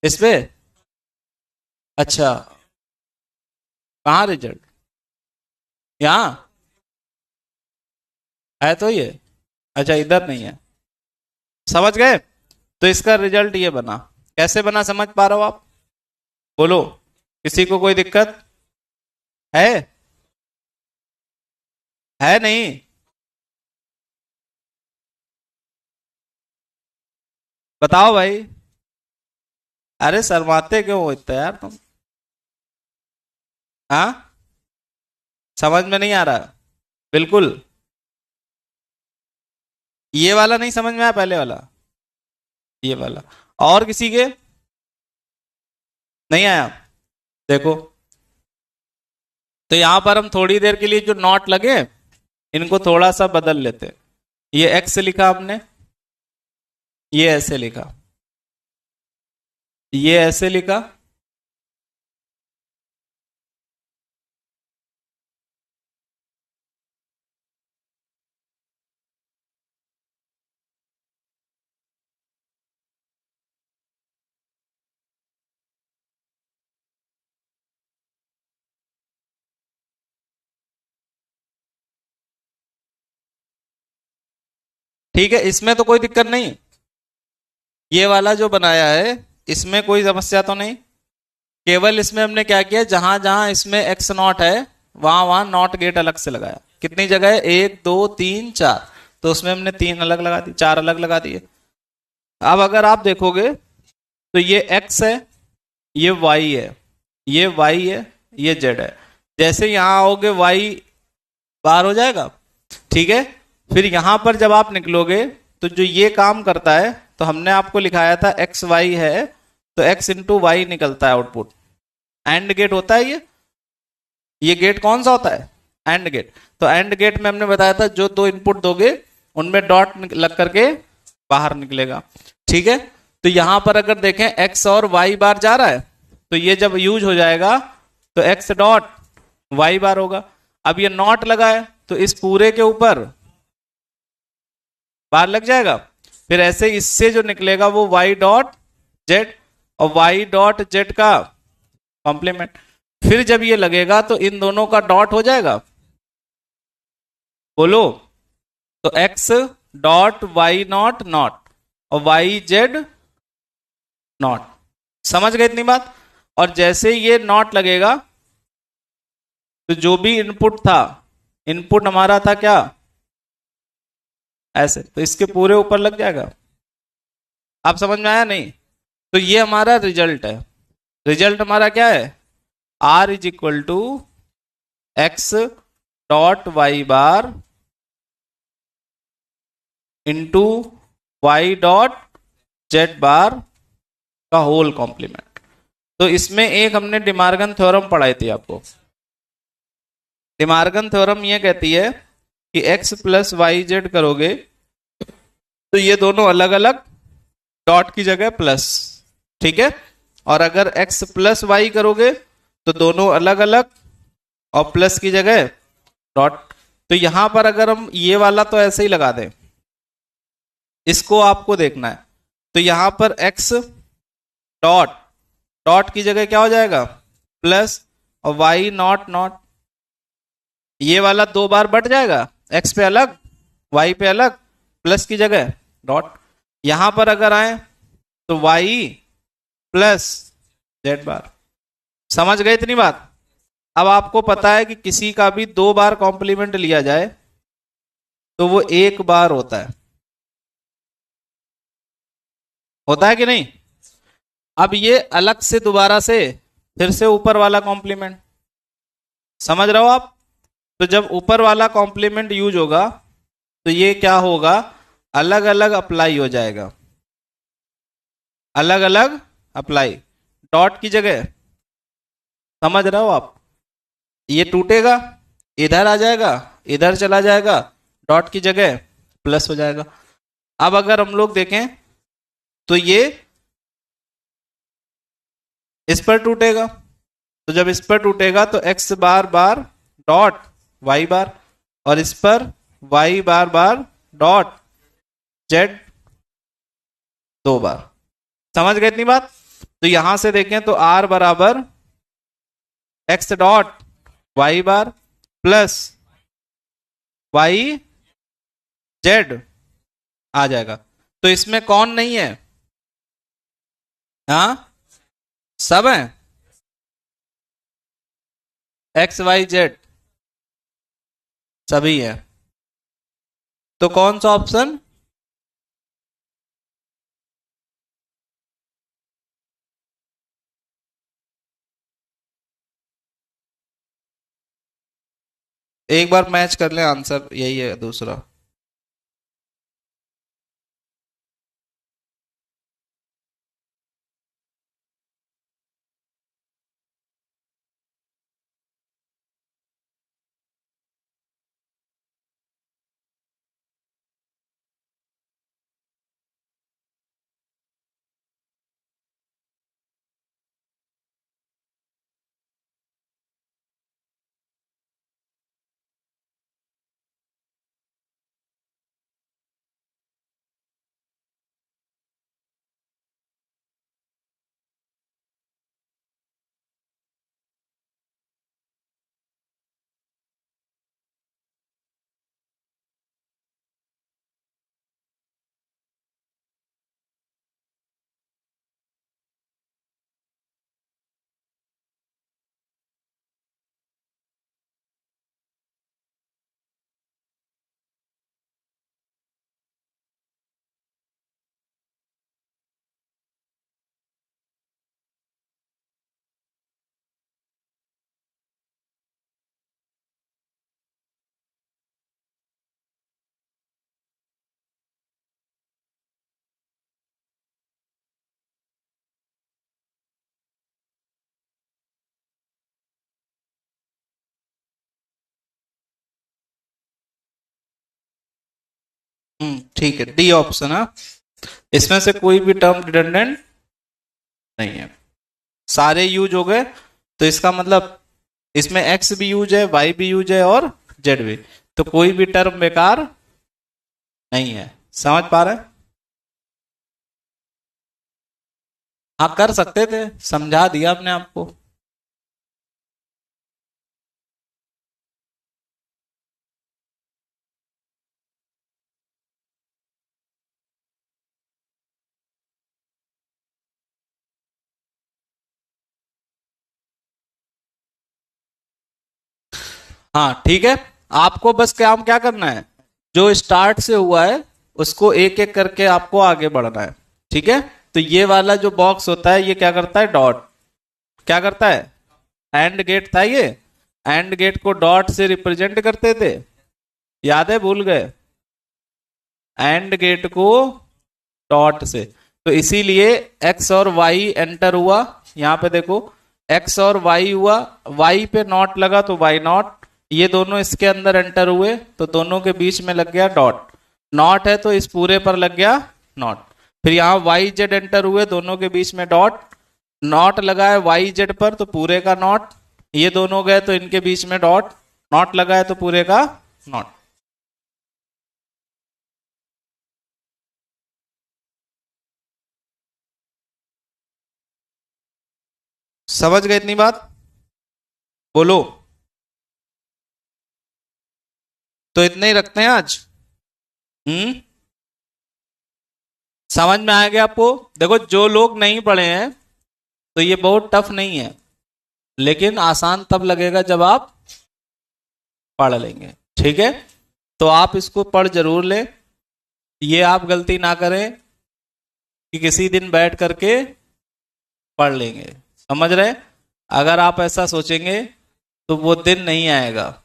इसमें। अच्छा, कहां रिजल्ट? यहां है तो ये। अच्छा, इधर नहीं है। समझ गए? तो इसका रिजल्ट ये बना। कैसे बना समझ पा रहे हो आप? बोलो, किसी को कोई दिक्कत है? है नहीं? बताओ भाई। अरे शर्माते क्यों हो इतना यार तुम? हाँ, समझ में नहीं आ रहा? बिल्कुल। ये वाला नहीं समझ में आया? पहले वाला, ये वाला। और किसी के नहीं आया? देखो, तो यहां पर हम थोड़ी देर के लिए जो नॉट लगे इनको थोड़ा सा बदल लेते। ये एक्स लिखा हमने, ये ऐसे लिखा, ये ऐसे लिखा, ठीक है। इसमें तो कोई दिक्कत नहीं। ये वाला जो बनाया है इसमें कोई समस्या तो नहीं। केवल इसमें हमने क्या किया, जहां जहां इसमें एक्स नॉट है वहां वहां नॉट गेट अलग से लगाया। कितनी जगह है? 1 2 3 4। तो उसमें हमने 3 अलग लगा दी, 4 अलग लगा दिए। अब अगर आप देखोगे तो ये x है, ये y है, ये y है, ये z है। जैसे यहां आओगे y बाहर हो जाएगा, ठीक है। फिर यहां पर जब आप निकलोगे तो जो ये काम करता है, तो हमने आपको लिखाया था एक्स वाई है, तो x इंटू वाई निकलता है आउटपुट। एंड गेट होता है ये गेट कौन सा होता है? And gate. तो एंड गेट में हमने बताया था जो दो इनपुट दोगे उनमें डॉट लग करके बाहर निकलेगा, ठीक है। तो यहां पर अगर देखें x और y बार जा रहा है, तो ये जब यूज हो जाएगा तो x डॉट y बार होगा। अब ये नॉट लगा है तो इस पूरे के ऊपर बार लग जाएगा। फिर ऐसे इससे जो निकलेगा वो y डॉट जेड, और y डॉट जेड का कॉम्प्लीमेंट। फिर जब ये लगेगा तो इन दोनों का डॉट हो जाएगा, बोलो। तो x dot y not not और y जेड नॉट। समझ गए इतनी बात? और जैसे ये नॉट लगेगा तो जो भी इनपुट था, इनपुट हमारा था क्या, ऐसे, तो इसके पूरे ऊपर लग जाएगा। आप समझ में आया नहीं? तो ये हमारा रिजल्ट है। रिजल्ट हमारा क्या है? R is equal to X dot Y bar into Y dot Z bar का होल कॉम्प्लीमेंट। तो इसमें एक हमने डिमार्गन थ्योरम पढ़ाई थी आपको। डिमार्गन थ्योरम ये कहती है कि x प्लस वाई जेड करोगे तो ये दोनों अलग अलग डॉट की जगह प्लस, ठीक है। और अगर x प्लस वाई करोगे तो दोनों अलग अलग और प्लस की जगह डॉट। तो यहां पर अगर हम ये वाला तो ऐसे ही लगा दें, इसको आपको देखना है। तो यहां पर x डॉट डॉट की जगह क्या हो जाएगा, प्लस, और y नॉट नॉट, ये वाला दो बार बढ़ जाएगा, x पे अलग y पे अलग, प्लस की जगह डॉट। यहां पर अगर आए तो y प्लस जेड बार। समझ गए इतनी बात? अब आपको पता है कि किसी का भी दो बार कॉम्प्लीमेंट लिया जाए तो वो एक बार होता है कि नहीं? अब ये अलग से दोबारा से फिर से ऊपर वाला कॉम्प्लीमेंट, समझ रहे हो आप? तो जब ऊपर वाला कॉम्प्लीमेंट यूज होगा तो ये क्या होगा, अलग अलग अप्लाई हो जाएगा, अलग अलग अप्लाई डॉट की जगह। समझ रहे हो आप? ये टूटेगा, इधर आ जाएगा, इधर चला जाएगा, डॉट की जगह प्लस हो जाएगा। अब अगर हम लोग देखें तो ये इस पर टूटेगा, तो जब इस पर टूटेगा तो x बार बार डॉट y बार, और इस पर y बार बार डॉट z दो बार। समझ गए इतनी बात? तो यहां से देखें तो r बराबर x डॉट y बार प्लस y z आ जाएगा। तो इसमें कौन नहीं है? हाँ, सब है, एक्स वाई जेड सभी है। तो कौन सा ऑप्शन? एक बार मैच कर ले, आंसर यही है दूसरा। ठीक है, डी ऑप्शन है। इसमें से कोई भी टर्म रिडंडेंट नहीं है, सारे यूज हो गए। तो इसका मतलब इसमें एक्स भी यूज है, वाई भी यूज है और जेड भी, तो कोई भी टर्म बेकार नहीं है। समझ पा रहे हैं? हाँ कर सकते थे, समझा दिया अपने आपको। हाँ ठीक है, आपको बस काम क्या करना है, जो स्टार्ट से हुआ है उसको एक एक करके आपको आगे बढ़ना है। ठीक है, तो ये वाला जो बॉक्स होता है ये क्या करता है, डॉट क्या करता है, एंड गेट था ये, एंड गेट को डॉट से रिप्रेजेंट करते थे, याद है, भूल गए, एंड गेट को डॉट से। तो इसीलिए एक्स और वाई एंटर हुआ, यहां पे देखो एक्स और वाई हुआ, वाई पे नॉट लगा तो वाई नॉट, ये दोनों इसके अंदर एंटर हुए तो दोनों के बीच में लग गया डॉट, नॉट है तो इस पूरे पर लग गया नॉट। फिर यहाँ वाई जेड एंटर हुए, दोनों के बीच में डॉट, नॉट लगा है वाई जेड पर तो पूरे का नॉट, ये दोनों गए तो इनके बीच में डॉट, नॉट लगा है तो पूरे का नॉट। समझ गए इतनी बात? बोलो। तो इतने ही रखते हैं आज। हम्म, समझ में आ गया आपको? देखो जो लोग नहीं पढ़े हैं तो ये बहुत टफ नहीं है, लेकिन आसान तब लगेगा जब आप पढ़ लेंगे। ठीक है, तो आप इसको पढ़ जरूर लें, ये आप गलती ना करें कि किसी दिन बैठ करके पढ़ लेंगे। समझ रहे? अगर आप ऐसा सोचेंगे तो वो दिन नहीं आएगा।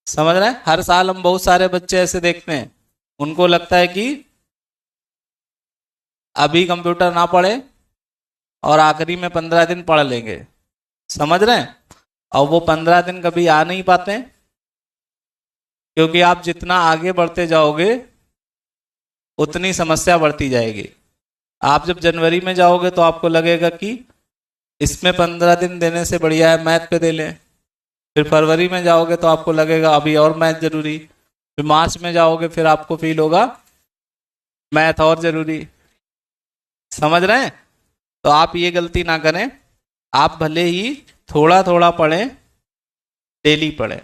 समझ रहे हैं? हर साल हम बहुत सारे बच्चे ऐसे देखते हैं, उनको लगता है कि अभी कंप्यूटर ना पढ़े और आखिरी में 15 दिन पढ़ लेंगे। समझ रहे हैं? और वो 15 दिन कभी आ नहीं पाते, क्योंकि आप जितना आगे बढ़ते जाओगे उतनी समस्या बढ़ती जाएगी। आप जब जनवरी में जाओगे तो आपको लगेगा कि इसमें 15 दिन देने से बढ़िया है मैथ पे दे लें, फिर फरवरी में जाओगे तो आपको लगेगा अभी और मैथ जरूरी, फिर मार्च में जाओगे फिर आपको फील होगा मैथ और जरूरी। समझ रहे हैं? तो आप ये गलती ना करें, आप भले ही थोड़ा थोड़ा पढ़ें, डेली पढ़ें,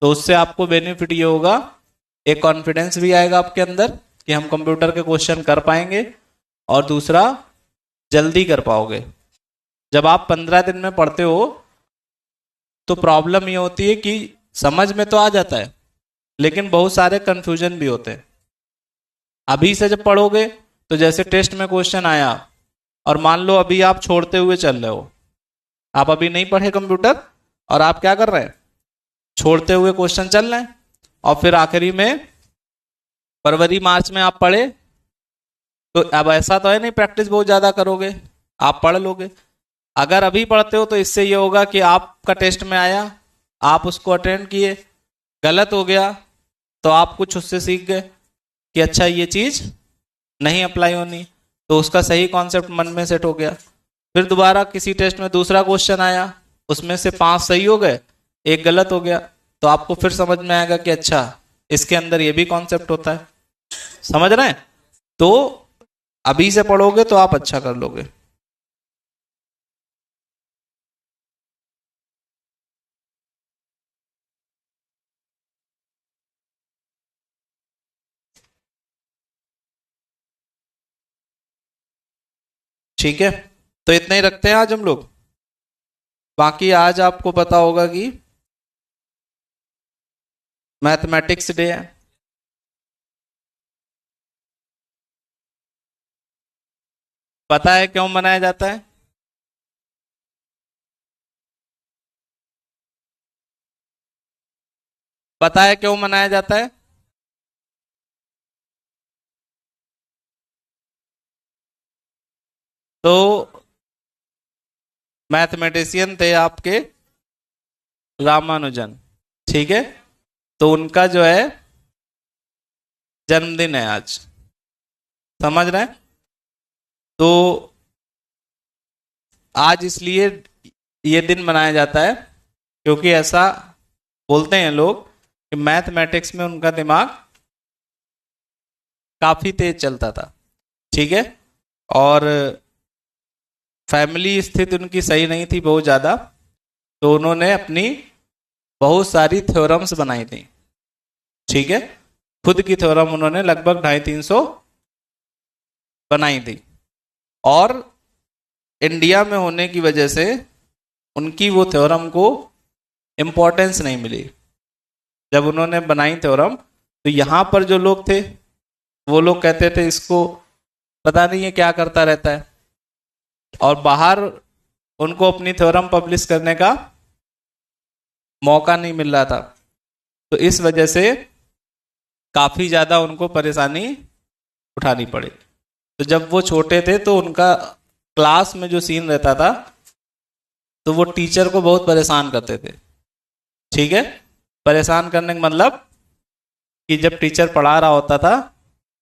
तो उससे आपको बेनिफिट ये होगा, एक कॉन्फिडेंस भी आएगा आपके अंदर कि हम कंप्यूटर के क्वेश्चन कर पाएंगे, और दूसरा जल्दी कर पाओगे। जब आप 15 दिन में पढ़ते हो तो प्रॉब्लम ये होती है कि समझ में तो आ जाता है लेकिन बहुत सारे कंफ्यूजन भी होते हैं। अभी से जब पढ़ोगे तो जैसे टेस्ट में क्वेश्चन आया और मान लो अभी आप छोड़ते हुए चल रहे हो, आप अभी नहीं पढ़े कंप्यूटर और आप क्या कर रहे हैं, छोड़ते हुए क्वेश्चन चल रहे हैं, और फिर आखिरी में फरवरी मार्च में आप पढ़े, तो अब ऐसा तो है नहीं प्रैक्टिस बहुत ज्यादा करोगे, आप पढ़ लोगे। अगर अभी पढ़ते हो तो इससे ये होगा कि आपका टेस्ट में आया, आप उसको अटेंड किए, गलत हो गया तो आप कुछ उससे सीख गए कि अच्छा ये चीज नहीं अप्लाई होनी, तो उसका सही कॉन्सेप्ट मन में सेट हो गया। फिर दोबारा किसी टेस्ट में दूसरा क्वेश्चन आया, उसमें से 5 सही हो गए, एक गलत हो गया, तो आपको फिर समझ में आएगा कि अच्छा इसके अंदर ये भी कॉन्सेप्ट होता है। समझ रहे हैं? तो अभी से पढ़ोगे तो आप अच्छा कर लोगे। ठीक है, तो इतना ही रखते हैं आज हम लोग। बाकी आज आपको पता होगा कि मैथमेटिक्स डे है। पता है क्यों मनाया जाता है? पता है क्यों मनाया जाता है? तो मैथमेटिशियन थे आपके रामानुजन, ठीक है, तो उनका जो है जन्मदिन है आज, समझ रहे हैं? तो आज इसलिए ये दिन मनाया जाता है क्योंकि ऐसा बोलते हैं लोग कि मैथमेटिक्स में उनका दिमाग काफी तेज चलता था, ठीक है। और फैमिली स्थिति उनकी सही नहीं थी बहुत ज्यादा, तो उन्होंने अपनी बहुत सारी थ्योरम्स बनाई थी, ठीक है। खुद की थ्योरम उन्होंने लगभग 250-300 बनाई थी, और इंडिया में होने की वजह से उनकी वो थ्योरम को इम्पोर्टेंस नहीं मिली। जब उन्होंने बनाई थ्योरम तो यहाँ पर जो लोग थे वो लोग कहते थे इसको पता नहीं है क्या करता रहता है, और बाहर उनको अपनी थ्योरम पब्लिश करने का मौका नहीं मिल रहा था। तो इस वजह से काफी ज्यादा उनको परेशानी उठानी पड़ी। तो जब वो छोटे थे तो उनका क्लास में जो सीन रहता था तो वो टीचर को बहुत परेशान करते थे, ठीक है। परेशान करने का मतलब कि जब टीचर पढ़ा रहा होता था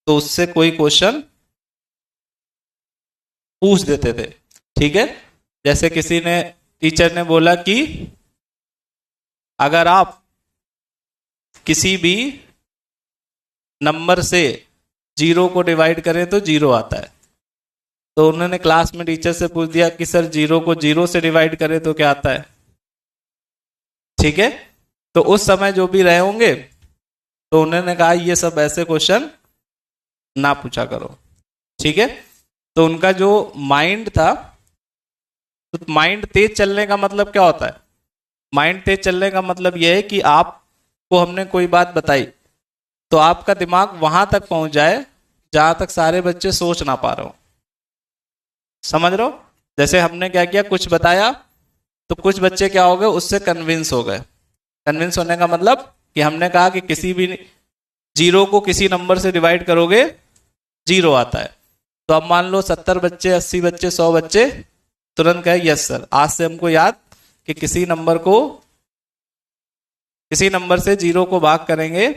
तो उससे कोई क्वेश्चन पूछ देते थे, ठीक है। जैसे किसी ने टीचर ने बोला कि अगर आप किसी भी नंबर से 0 को डिवाइड करें तो 0 आता है, तो उन्होंने क्लास में टीचर से पूछ दिया कि सर 0 को 0 से डिवाइड करें तो क्या आता है, ठीक है। तो उस समय जो भी रहे होंगे तो उन्होंने कहा ये सब ऐसे क्वेश्चन ना पूछा करो, ठीक है। तो उनका जो माइंड था, तो माइंड तेज चलने का मतलब क्या होता है? माइंड तेज चलने का मतलब यह है कि आपको हमने कोई बात बताई तो आपका दिमाग वहां तक पहुंच जाए जहां तक सारे बच्चे सोच ना पा रहे हो, समझ रहे हो? जैसे हमने क्या किया, कुछ बताया तो कुछ बच्चे क्या हो गए, उससे कन्विंस हो गए। कन्विंस होने का मतलब कि हमने कहा कि किसी भी 0 को किसी नंबर से डिवाइड करोगे 0 आता है। तो अब मान लो 70 बच्चे, 80 बच्चे, 100 बच्चे तुरंत कहे यस सर, आज से हमको याद कि किसी नंबर से 0 को भाग करेंगे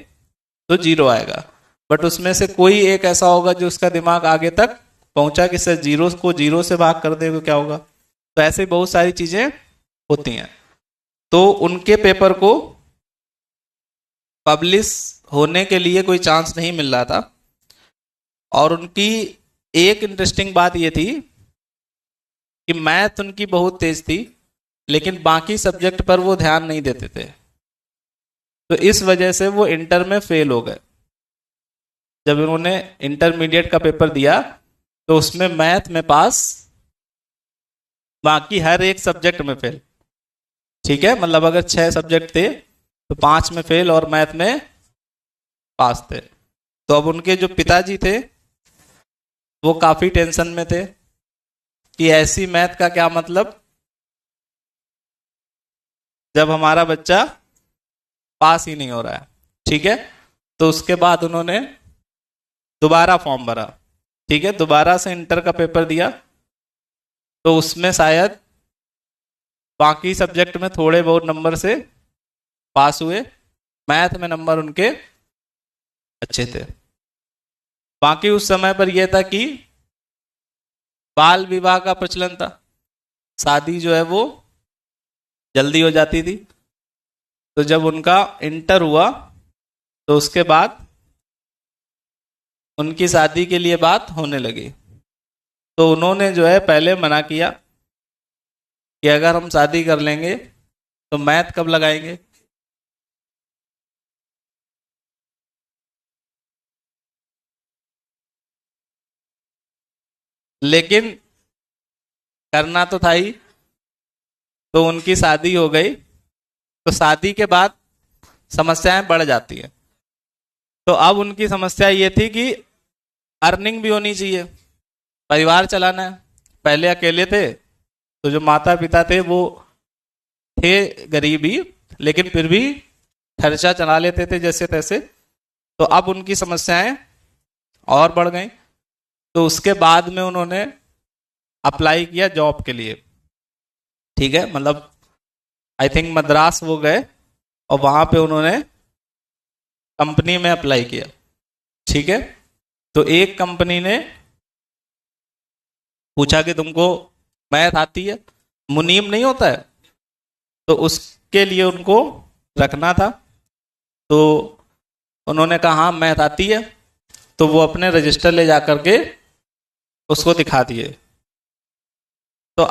तो 0 आएगा। बट उसमें से कोई एक ऐसा होगा जो उसका दिमाग आगे तक पहुंचा कि सर 0 को 0 से भाग कर दे तो क्या होगा। तो ऐसे बहुत सारी चीजें होती हैं। तो उनके पेपर को पब्लिश होने के लिए कोई चांस नहीं मिल रहा था, और उनकी एक इंटरेस्टिंग बात यह थी कि मैथ उनकी बहुत तेज थी लेकिन बाकी सब्जेक्ट पर वो ध्यान नहीं देते थे। तो इस वजह से वो इंटर में फेल हो गए। जब उन्होंने इंटरमीडिएट का पेपर दिया तो उसमें मैथ में पास, बाकी हर एक सब्जेक्ट में फेल, ठीक है। मतलब अगर 6 सब्जेक्ट थे तो 5 में फेल और मैथ में पास थे। तो अब उनके जो पिताजी थे वो काफी टेंशन में थे कि ऐसी मैथ का क्या मतलब जब हमारा बच्चा पास ही नहीं हो रहा है, ठीक है। तो उसके बाद उन्होंने दोबारा फॉर्म भरा, ठीक है। दोबारा से इंटर का पेपर दिया तो उसमें शायद बाकी सब्जेक्ट में थोड़े बहुत नंबर से पास हुए, मैथ में नंबर उनके अच्छे थे। बाकी उस समय पर यह था कि बाल विवाह का प्रचलन था, शादी जो है वो जल्दी हो जाती थी। तो जब उनका इंटर हुआ तो उसके बाद उनकी शादी के लिए बात होने लगी। तो उन्होंने जो है पहले मना किया कि अगर हम शादी कर लेंगे तो मैथ कब लगाएंगे। लेकिन करना तो था ही, तो उनकी शादी हो गई। तो शादी के बाद समस्याएं बढ़ जाती है। तो अब उनकी समस्या ये थी कि अर्निंग भी होनी चाहिए, परिवार चलाना है। पहले अकेले थे तो जो माता पिता थे वो थे गरीब ही, लेकिन फिर भी खर्चा चला लेते थे जैसे तैसे। तो अब उनकी समस्याएं और बढ़ गई। तो उसके बाद में उन्होंने अप्लाई किया जॉब के लिए, ठीक है। मतलब आई थिंक मद्रास वो गए और वहां पे उन्होंने कंपनी में अप्लाई किया। ठीक है। तो एक कंपनी ने पूछा कि तुमको मैथ आती है, मुनीम नहीं होता है, तो उसके लिए उनको रखना था। तो उन्होंने कहा हाँ मैथ आती है, तो वो अपने रजिस्टर ले जा करके उसको दिखा दिए। तो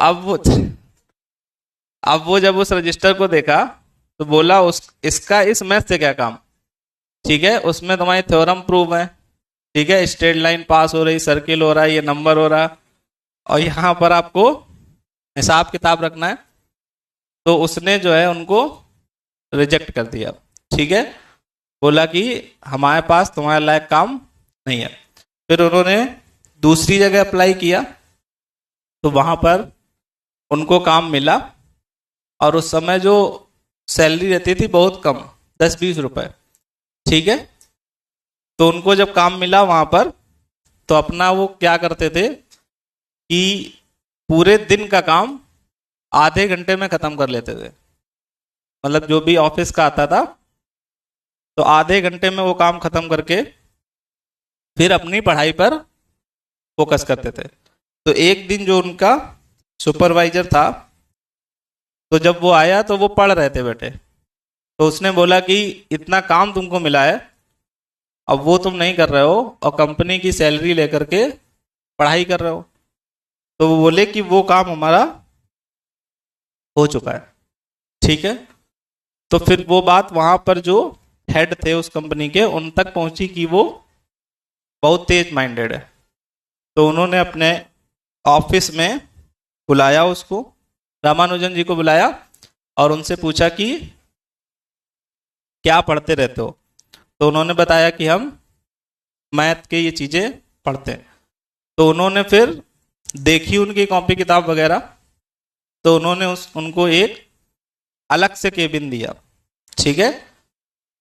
अब वो जब उस रजिस्टर को देखा तो बोला इसका इस मैथ से क्या काम। ठीक है, उसमें तुम्हारी थ्योरम प्रूव है, ठीक है, स्ट्रेट लाइन पास हो रही, सर्किल हो रहा है, ये नंबर हो रहा, और यहाँ पर आपको हिसाब किताब रखना है। तो उसने जो है उनको रिजेक्ट कर दिया। ठीक है, बोला कि हमारे पास तुम्हारे लायक काम नहीं है। फिर उन्होंने दूसरी जगह अप्लाई किया, तो वहां पर उनको काम मिला, और उस समय जो सैलरी रहती थी बहुत कम, 10-20 रुपए। ठीक है, तो उनको जब काम मिला वहां पर, तो अपना वो क्या करते थे कि पूरे दिन का काम आधे घंटे में खत्म कर लेते थे। मतलब जो भी ऑफिस का आता था, तो आधे घंटे में वो काम खत्म करके फिर अपनी पढ़ाई पर फोकस करते थे। तो एक दिन जो उनका सुपरवाइजर था, तो जब वो आया तो वो पढ़ रहे थे बेटे, तो उसने बोला कि इतना काम तुमको मिला है, अब वो तुम नहीं कर रहे हो और कंपनी की सैलरी लेकर के पढ़ाई कर रहे हो। तो वो बोले कि वो काम हमारा हो चुका है। ठीक है, तो फिर वो बात वहां पर जो हेड थे उस कंपनी के, उन तक पहुंची कि वो बहुत तेज माइंडेड है। तो उन्होंने अपने ऑफिस में बुलाया उसको, रामानुजन जी को बुलाया, और उनसे पूछा कि क्या पढ़ते रहते हो। तो उन्होंने बताया कि हम मैथ के ये चीजें पढ़ते हैं। तो उन्होंने फिर देखी उनकी कॉपी किताब वगैरह, तो उन्होंने उनको एक अलग से केबिन दिया। ठीक है,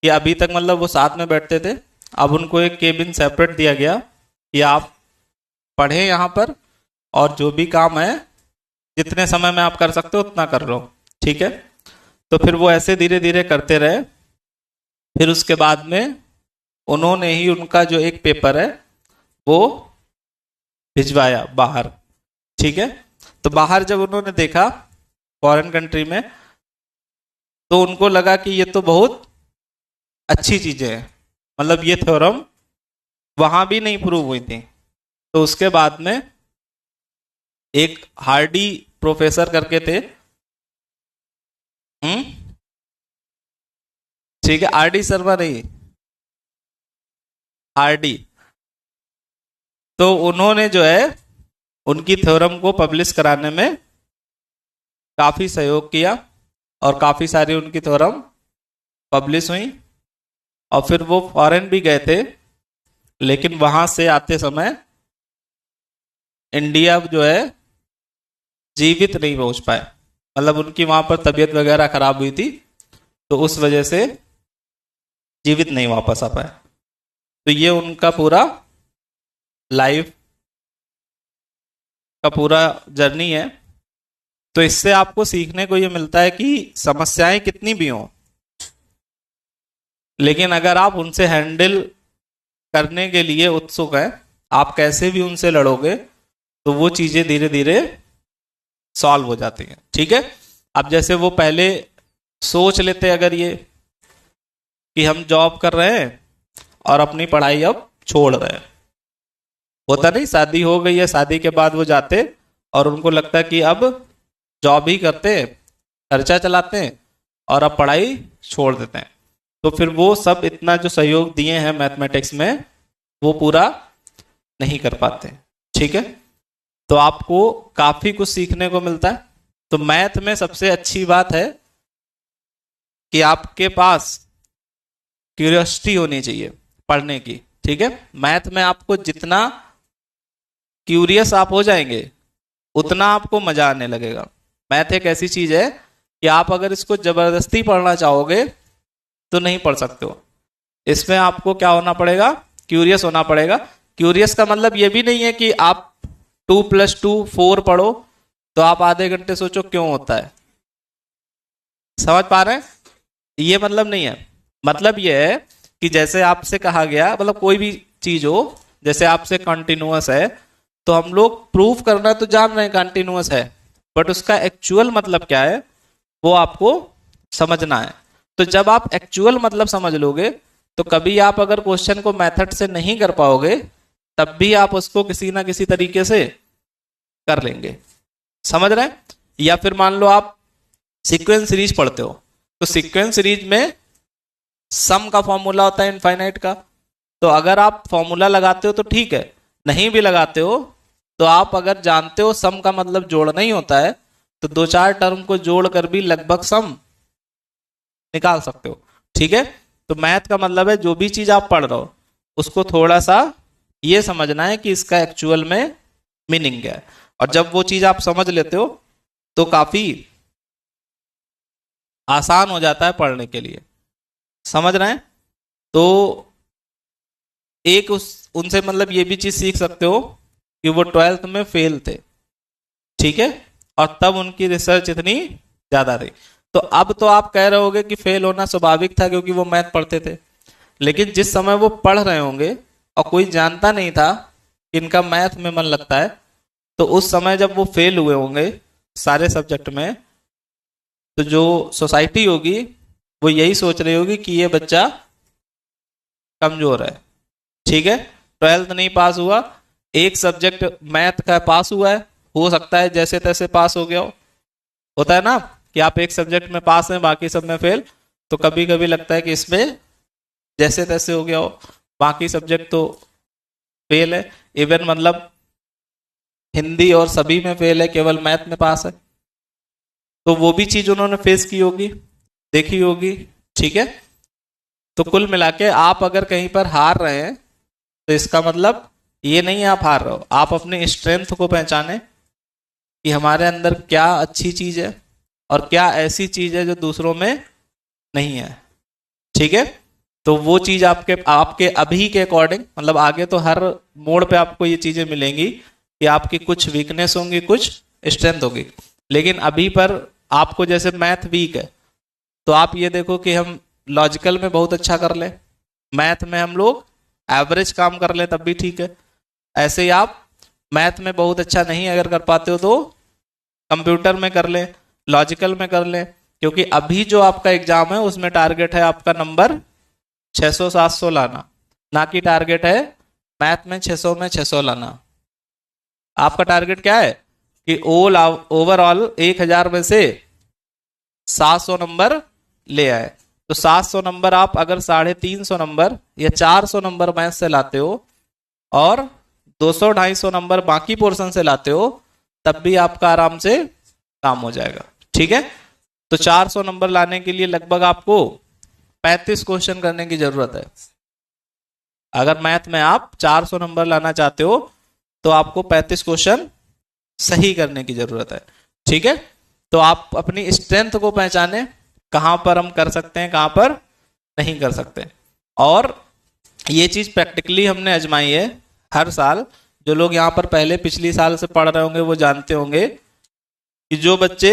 कि अभी तक मतलब वो साथ में बैठते थे, अब उनको एक केबिन सेपरेट दिया गया कि आप पढ़ें यहाँ पर, और जो भी काम है जितने समय में आप कर सकते हो उतना कर लो। ठीक है, तो फिर वो ऐसे धीरे धीरे करते रहे। फिर उसके बाद में उन्होंने ही उनका जो एक पेपर है वो भिजवाया बाहर। ठीक है, तो बाहर जब उन्होंने देखा फॉरेन कंट्री में, तो उनको लगा कि ये तो बहुत अच्छी चीजें हैं, मतलब ये थ्योरम वहां भी नहीं प्रूव हुई थी। तो उसके बाद में एक हार्डी प्रोफेसर करके थे, ठीक है, आरडी शर्मा नहीं, हार्डी। तो उन्होंने जो है उनकी थ्योरम को पब्लिश कराने में काफी सहयोग किया, और काफी सारी उनकी थ्योरम पब्लिश हुई। और फिर वो फॉरेन भी गए थे, लेकिन वहां से आते समय इंडिया जो है जीवित नहीं पहुंच पाए, मतलब उनकी वहां पर तबीयत वगैरह खराब हुई थी, तो उस वजह से जीवित नहीं वापस आ पाए। तो ये उनका पूरा लाइफ का पूरा जर्नी है। तो इससे आपको सीखने को ये मिलता है कि समस्याएं कितनी भी हों, लेकिन अगर आप उनसे हैंडल करने के लिए उत्सुक हैं, आप कैसे भी उनसे लड़ोगे, तो वो चीजें धीरे धीरे सॉल्व हो जाती हैं। ठीक है, अब जैसे वो पहले सोच लेते अगर ये कि हम जॉब कर रहे हैं और अपनी पढ़ाई अब छोड़ रहे हैं, होता नहीं, शादी हो गई है, शादी के बाद वो जाते और उनको लगता है कि अब जॉब ही करते हैं, खर्चा चलाते हैं, और अब पढ़ाई छोड़ देते हैं। तो फिर वो सब इतना जो सहयोग दिए हैं मैथमेटिक्स में, वो पूरा नहीं कर पाते। ठीक है, तो आपको काफी कुछ सीखने को मिलता है। तो मैथ में सबसे अच्छी बात है कि आपके पास क्यूरियोसिटी होनी चाहिए पढ़ने की। ठीक है, मैथ में आपको जितना क्यूरियस आप हो जाएंगे, उतना आपको मजा आने लगेगा। मैथ एक ऐसी चीज है कि आप अगर इसको जबरदस्ती पढ़ना चाहोगे तो नहीं पढ़ सकते हो। इसमें आपको क्या होना पड़ेगा, क्यूरियस होना पड़ेगा। क्यूरियस का मतलब ये भी नहीं है कि आप 2+2 4 पढ़ो तो आप आधे घंटे सोचो क्यों होता है। समझ पा रहे हैं? ये मतलब नहीं है। मतलब ये है कि जैसे आपसे कहा गया, मतलब कोई भी चीज हो, जैसे आपसे कंटिन्यूअस है, तो हम लोग प्रूफ करना तो जान रहे हैं कंटिन्यूअस है, बट उसका एक्चुअल मतलब क्या है वो आपको समझना है। तो जब आप एक्चुअल मतलब समझ लोगे तो कभी आप अगर क्वेश्चन को मेथड से नहीं कर पाओगे तब भी आप उसको किसी ना किसी तरीके से कर लेंगे। समझ रहे हैं? या फिर मान लो आप सीक्वेंस सीरीज पढ़ते हो, तो सीक्वेंस सीरीज में सम का फॉर्मूला होता है इनफाइनाइट का, तो अगर आप फॉर्मूला लगाते हो तो ठीक है, नहीं भी लगाते हो तो आप अगर जानते हो सम का मतलब जोड़ना ही होता है तो दो चार टर्म को जोड़कर भी लगभग सम निकाल सकते हो। ठीक है, तो मैथ का मतलब है जो भी चीज आप पढ़ रहे हो उसको थोड़ा सा ये समझना है कि इसका एक्चुअल में मीनिंग क्या है, और जब वो चीज आप समझ लेते हो तो काफी आसान हो जाता है पढ़ने के लिए। समझ रहे हैं? तो एक उनसे मतलब ये भी चीज सीख सकते हो कि वो 12th में फेल थे, ठीक है, और तब उनकी रिसर्च इतनी ज्यादा थी। तो अब तो आप कह रहे होगे कि फेल होना स्वाभाविक था क्योंकि वो मैथ पढ़ते थे, लेकिन जिस समय वो पढ़ रहे होंगे और कोई जानता नहीं था कि इनका मैथ में मन लगता है, तो उस समय जब वो फेल हुए होंगे सारे सब्जेक्ट में, तो जो सोसाइटी होगी वो यही सोच रही होगी कि ये बच्चा कमजोर है। ठीक है, 12th नहीं पास हुआ, एक सब्जेक्ट मैथ का पास हुआ है, हो सकता है जैसे तैसे पास हो गया हो। होता है ना कि आप एक सब्जेक्ट में पास हैं बाकी सब में फेल, तो कभी कभी लगता है कि इसमें जैसे तैसे हो गया हो, बाकी सब्जेक्ट तो फेल है, इवन मतलब हिंदी और सभी में फेल है, केवल मैथ में पास है। तो वो भी चीज उन्होंने फेस की होगी, देखी होगी। ठीक है, तो कुल मिला के आप अगर कहीं पर हार रहे हैं तो इसका मतलब ये नहीं है आप हार रहे हो, आप अपने स्ट्रेंथ को पहचाने कि हमारे अंदर क्या अच्छी चीज है और क्या ऐसी चीज है जो दूसरों में नहीं है। ठीक है, तो वो चीज आपके आपके अभी के अकॉर्डिंग, मतलब आगे तो हर मोड़ पे आपको ये चीजें मिलेंगी कि आपकी कुछ वीकनेस होंगी कुछ स्ट्रेंथ होगी, लेकिन अभी पर आपको जैसे मैथ वीक है तो आप ये देखो कि हम लॉजिकल में बहुत अच्छा कर लें, मैथ में हम लोग एवरेज काम कर लें तब भी ठीक है। ऐसे ही आप मैथ में बहुत अच्छा नहीं अगर कर पाते हो तो कंप्यूटर में कर लें, लॉजिकल में कर लें, क्योंकि अभी जो आपका एग्जाम है उसमें टारगेट है आपका नंबर 600-700 लाना, ना कि टारगेट है मैथ में 600 में 600 लाना। आपका टारगेट क्या है कि ओवरऑल 1000 में से 700 नंबर ले आए। तो 700 नंबर आप अगर 350 नंबर या 400 नंबर मैथ से लाते हो और 200-250 नंबर बाकी पोर्शन से लाते हो तब भी आपका आराम से काम हो जाएगा। ठीक है, तो 400 नंबर लाने के लिए लगभग आपको 35 क्वेश्चन करने की जरूरत है। अगर मैथ में आप 400 नंबर लाना चाहते हो तो आपको 35 क्वेश्चन सही करने की जरूरत है। ठीक है, तो आप अपनी स्ट्रेंथ को पहचाने, कहां पर हम कर सकते हैं कहां पर नहीं कर सकते, और ये चीज प्रैक्टिकली हमने आजमाई है हर साल। जो लोग यहाँ पर पहले पिछली साल से पढ़ रहे होंगे वो जानते होंगे कि जो बच्चे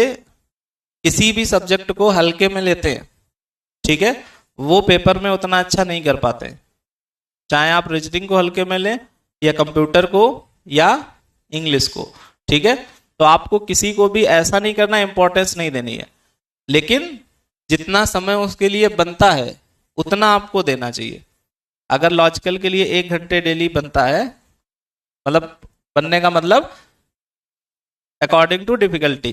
किसी भी सब्जेक्ट को हल्के में लेते हैं, ठीक है, वो पेपर में उतना अच्छा नहीं कर पाते, चाहे आप रीजनिंग को हल्के में लें या कंप्यूटर को या इंग्लिश को। ठीक है, तो आपको किसी को भी ऐसा नहीं करना इंपॉर्टेंस नहीं देनी है, लेकिन जितना समय उसके लिए बनता है उतना आपको देना चाहिए। अगर लॉजिकल के लिए 1 घंटे डेली बनता है, मतलब बनने का मतलब अकॉर्डिंग टू डिफिकल्टी,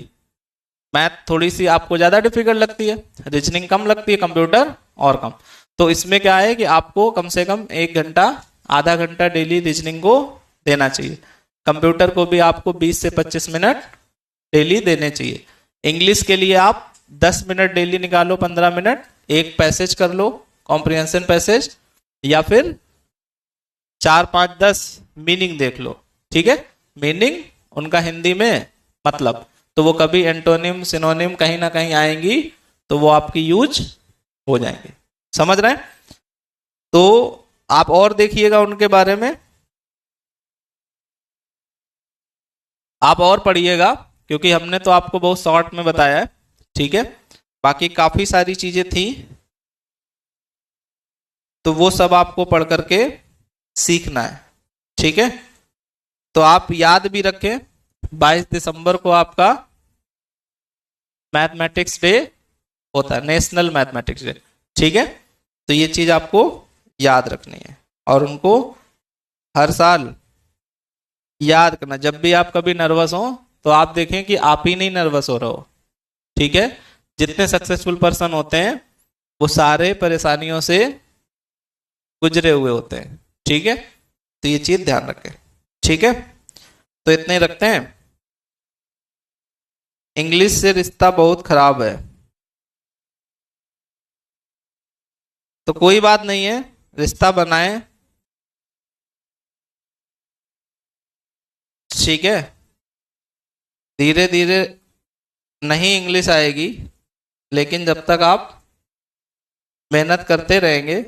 मैथ थोड़ी सी आपको ज्यादा डिफिकल्ट लगती है, रीजनिंग कम लगती है, कंप्यूटर और कम। तो इसमें क्या है कि आपको कम से कम 1 घंटा आधा घंटा डेली रीजनिंग को देना चाहिए, कंप्यूटर को भी आपको 20 से 25 मिनट डेली देने चाहिए। इंग्लिश के लिए आप 10 मिनट डेली निकालो, 15 मिनट, एक पैसेज कर लो कॉम्प्रिहेंशन पैसेज, या फिर 4-5-10 मीनिंग देख लो। ठीक है, मीनिंग उनका हिंदी में मतलब, तो वो कभी एंटोनिम सिनोनिम कहीं ना कहीं आएंगी तो वो आपकी यूज हो जाएंगे। समझ रहे हैं? तो आप और देखिएगा उनके बारे में, आप और पढ़िएगा, क्योंकि हमने तो आपको बहुत शॉर्ट में बताया है। ठीक है, बाकी काफी सारी चीजें थी तो वो सब आपको पढ़ करके सीखना है। ठीक है, तो आप याद भी रखें 22 दिसंबर को आपका मैथमेटिक्स डे होता है, नेशनल मैथमेटिक्स डे। ठीक है, तो ये चीज आपको याद रखनी है और उनको हर साल याद करना। जब भी आप कभी नर्वस हो तो आप देखें कि आप ही नहीं नर्वस हो रहे हो। ठीक है, जितने सक्सेसफुल पर्सन होते हैं वो सारे परेशानियों से गुजरे हुए होते हैं। ठीक है, तो ये चीज ध्यान रखें। ठीक है, तो इतने ही रखते हैं। इंग्लिश से रिश्ता बहुत खराब है, तो कोई बात नहीं है, रिश्ता बनाए। ठीक है, धीरे धीरे नहीं इंग्लिश आएगी, लेकिन जब तक आप मेहनत करते रहेंगे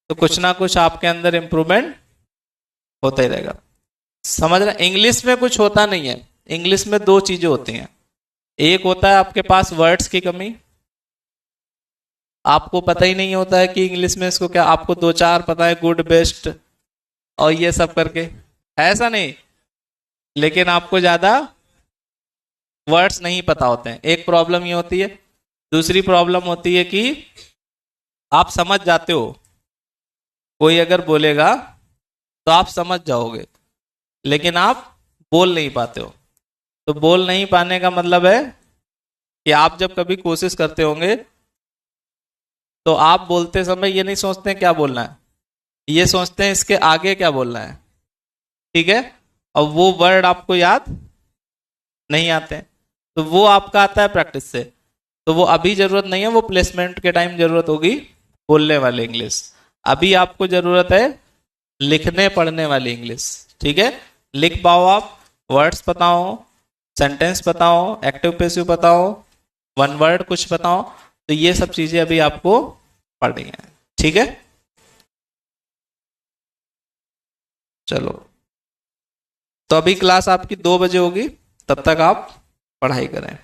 तो कुछ ना कुछ आपके अंदर इंप्रूवमेंट होता ही रहेगा। समझ रहे? इंग्लिश में कुछ होता नहीं है। इंग्लिश में दो चीजें होती हैं। एक होता है आपके पास वर्ड्स की कमी, आपको पता ही नहीं होता है कि इंग्लिश में इसको क्या, आपको दो चार पता है, गुड बेस्ट और ये सब करके, ऐसा नहीं, लेकिन आपको ज्यादा वर्ड्स नहीं पता होते हैं। एक प्रॉब्लम ये होती है। दूसरी प्रॉब्लम होती है कि आप समझ जाते हो, कोई अगर बोलेगा तो आप समझ जाओगे, लेकिन आप बोल नहीं पाते हो। तो बोल नहीं पाने का मतलब है कि आप जब कभी कोशिश करते होंगे तो आप बोलते समय ये नहीं सोचते हैं क्या बोलना है, ये सोचते हैं इसके आगे क्या बोलना है। ठीक है, और वो वर्ड आपको याद नहीं आते हैं, तो वो आपका आता है प्रैक्टिस से। तो वो अभी जरूरत नहीं है, वो प्लेसमेंट के टाइम जरूरत होगी बोलने वाली इंग्लिश। अभी आपको जरूरत है लिखने पढ़ने वाली इंग्लिश। ठीक है, लिख पाओ आप, वर्ड्स बताओ, सेंटेंस बताओ, एक्टिव पैसिव बताओ, वन वर्ड कुछ बताओ। तो ये सब चीजें अभी आपको पढ़नी है। ठीक है, चलो, तो अभी क्लास आपकी 2 बजे होगी, तब तक आप पढ़ाई करें।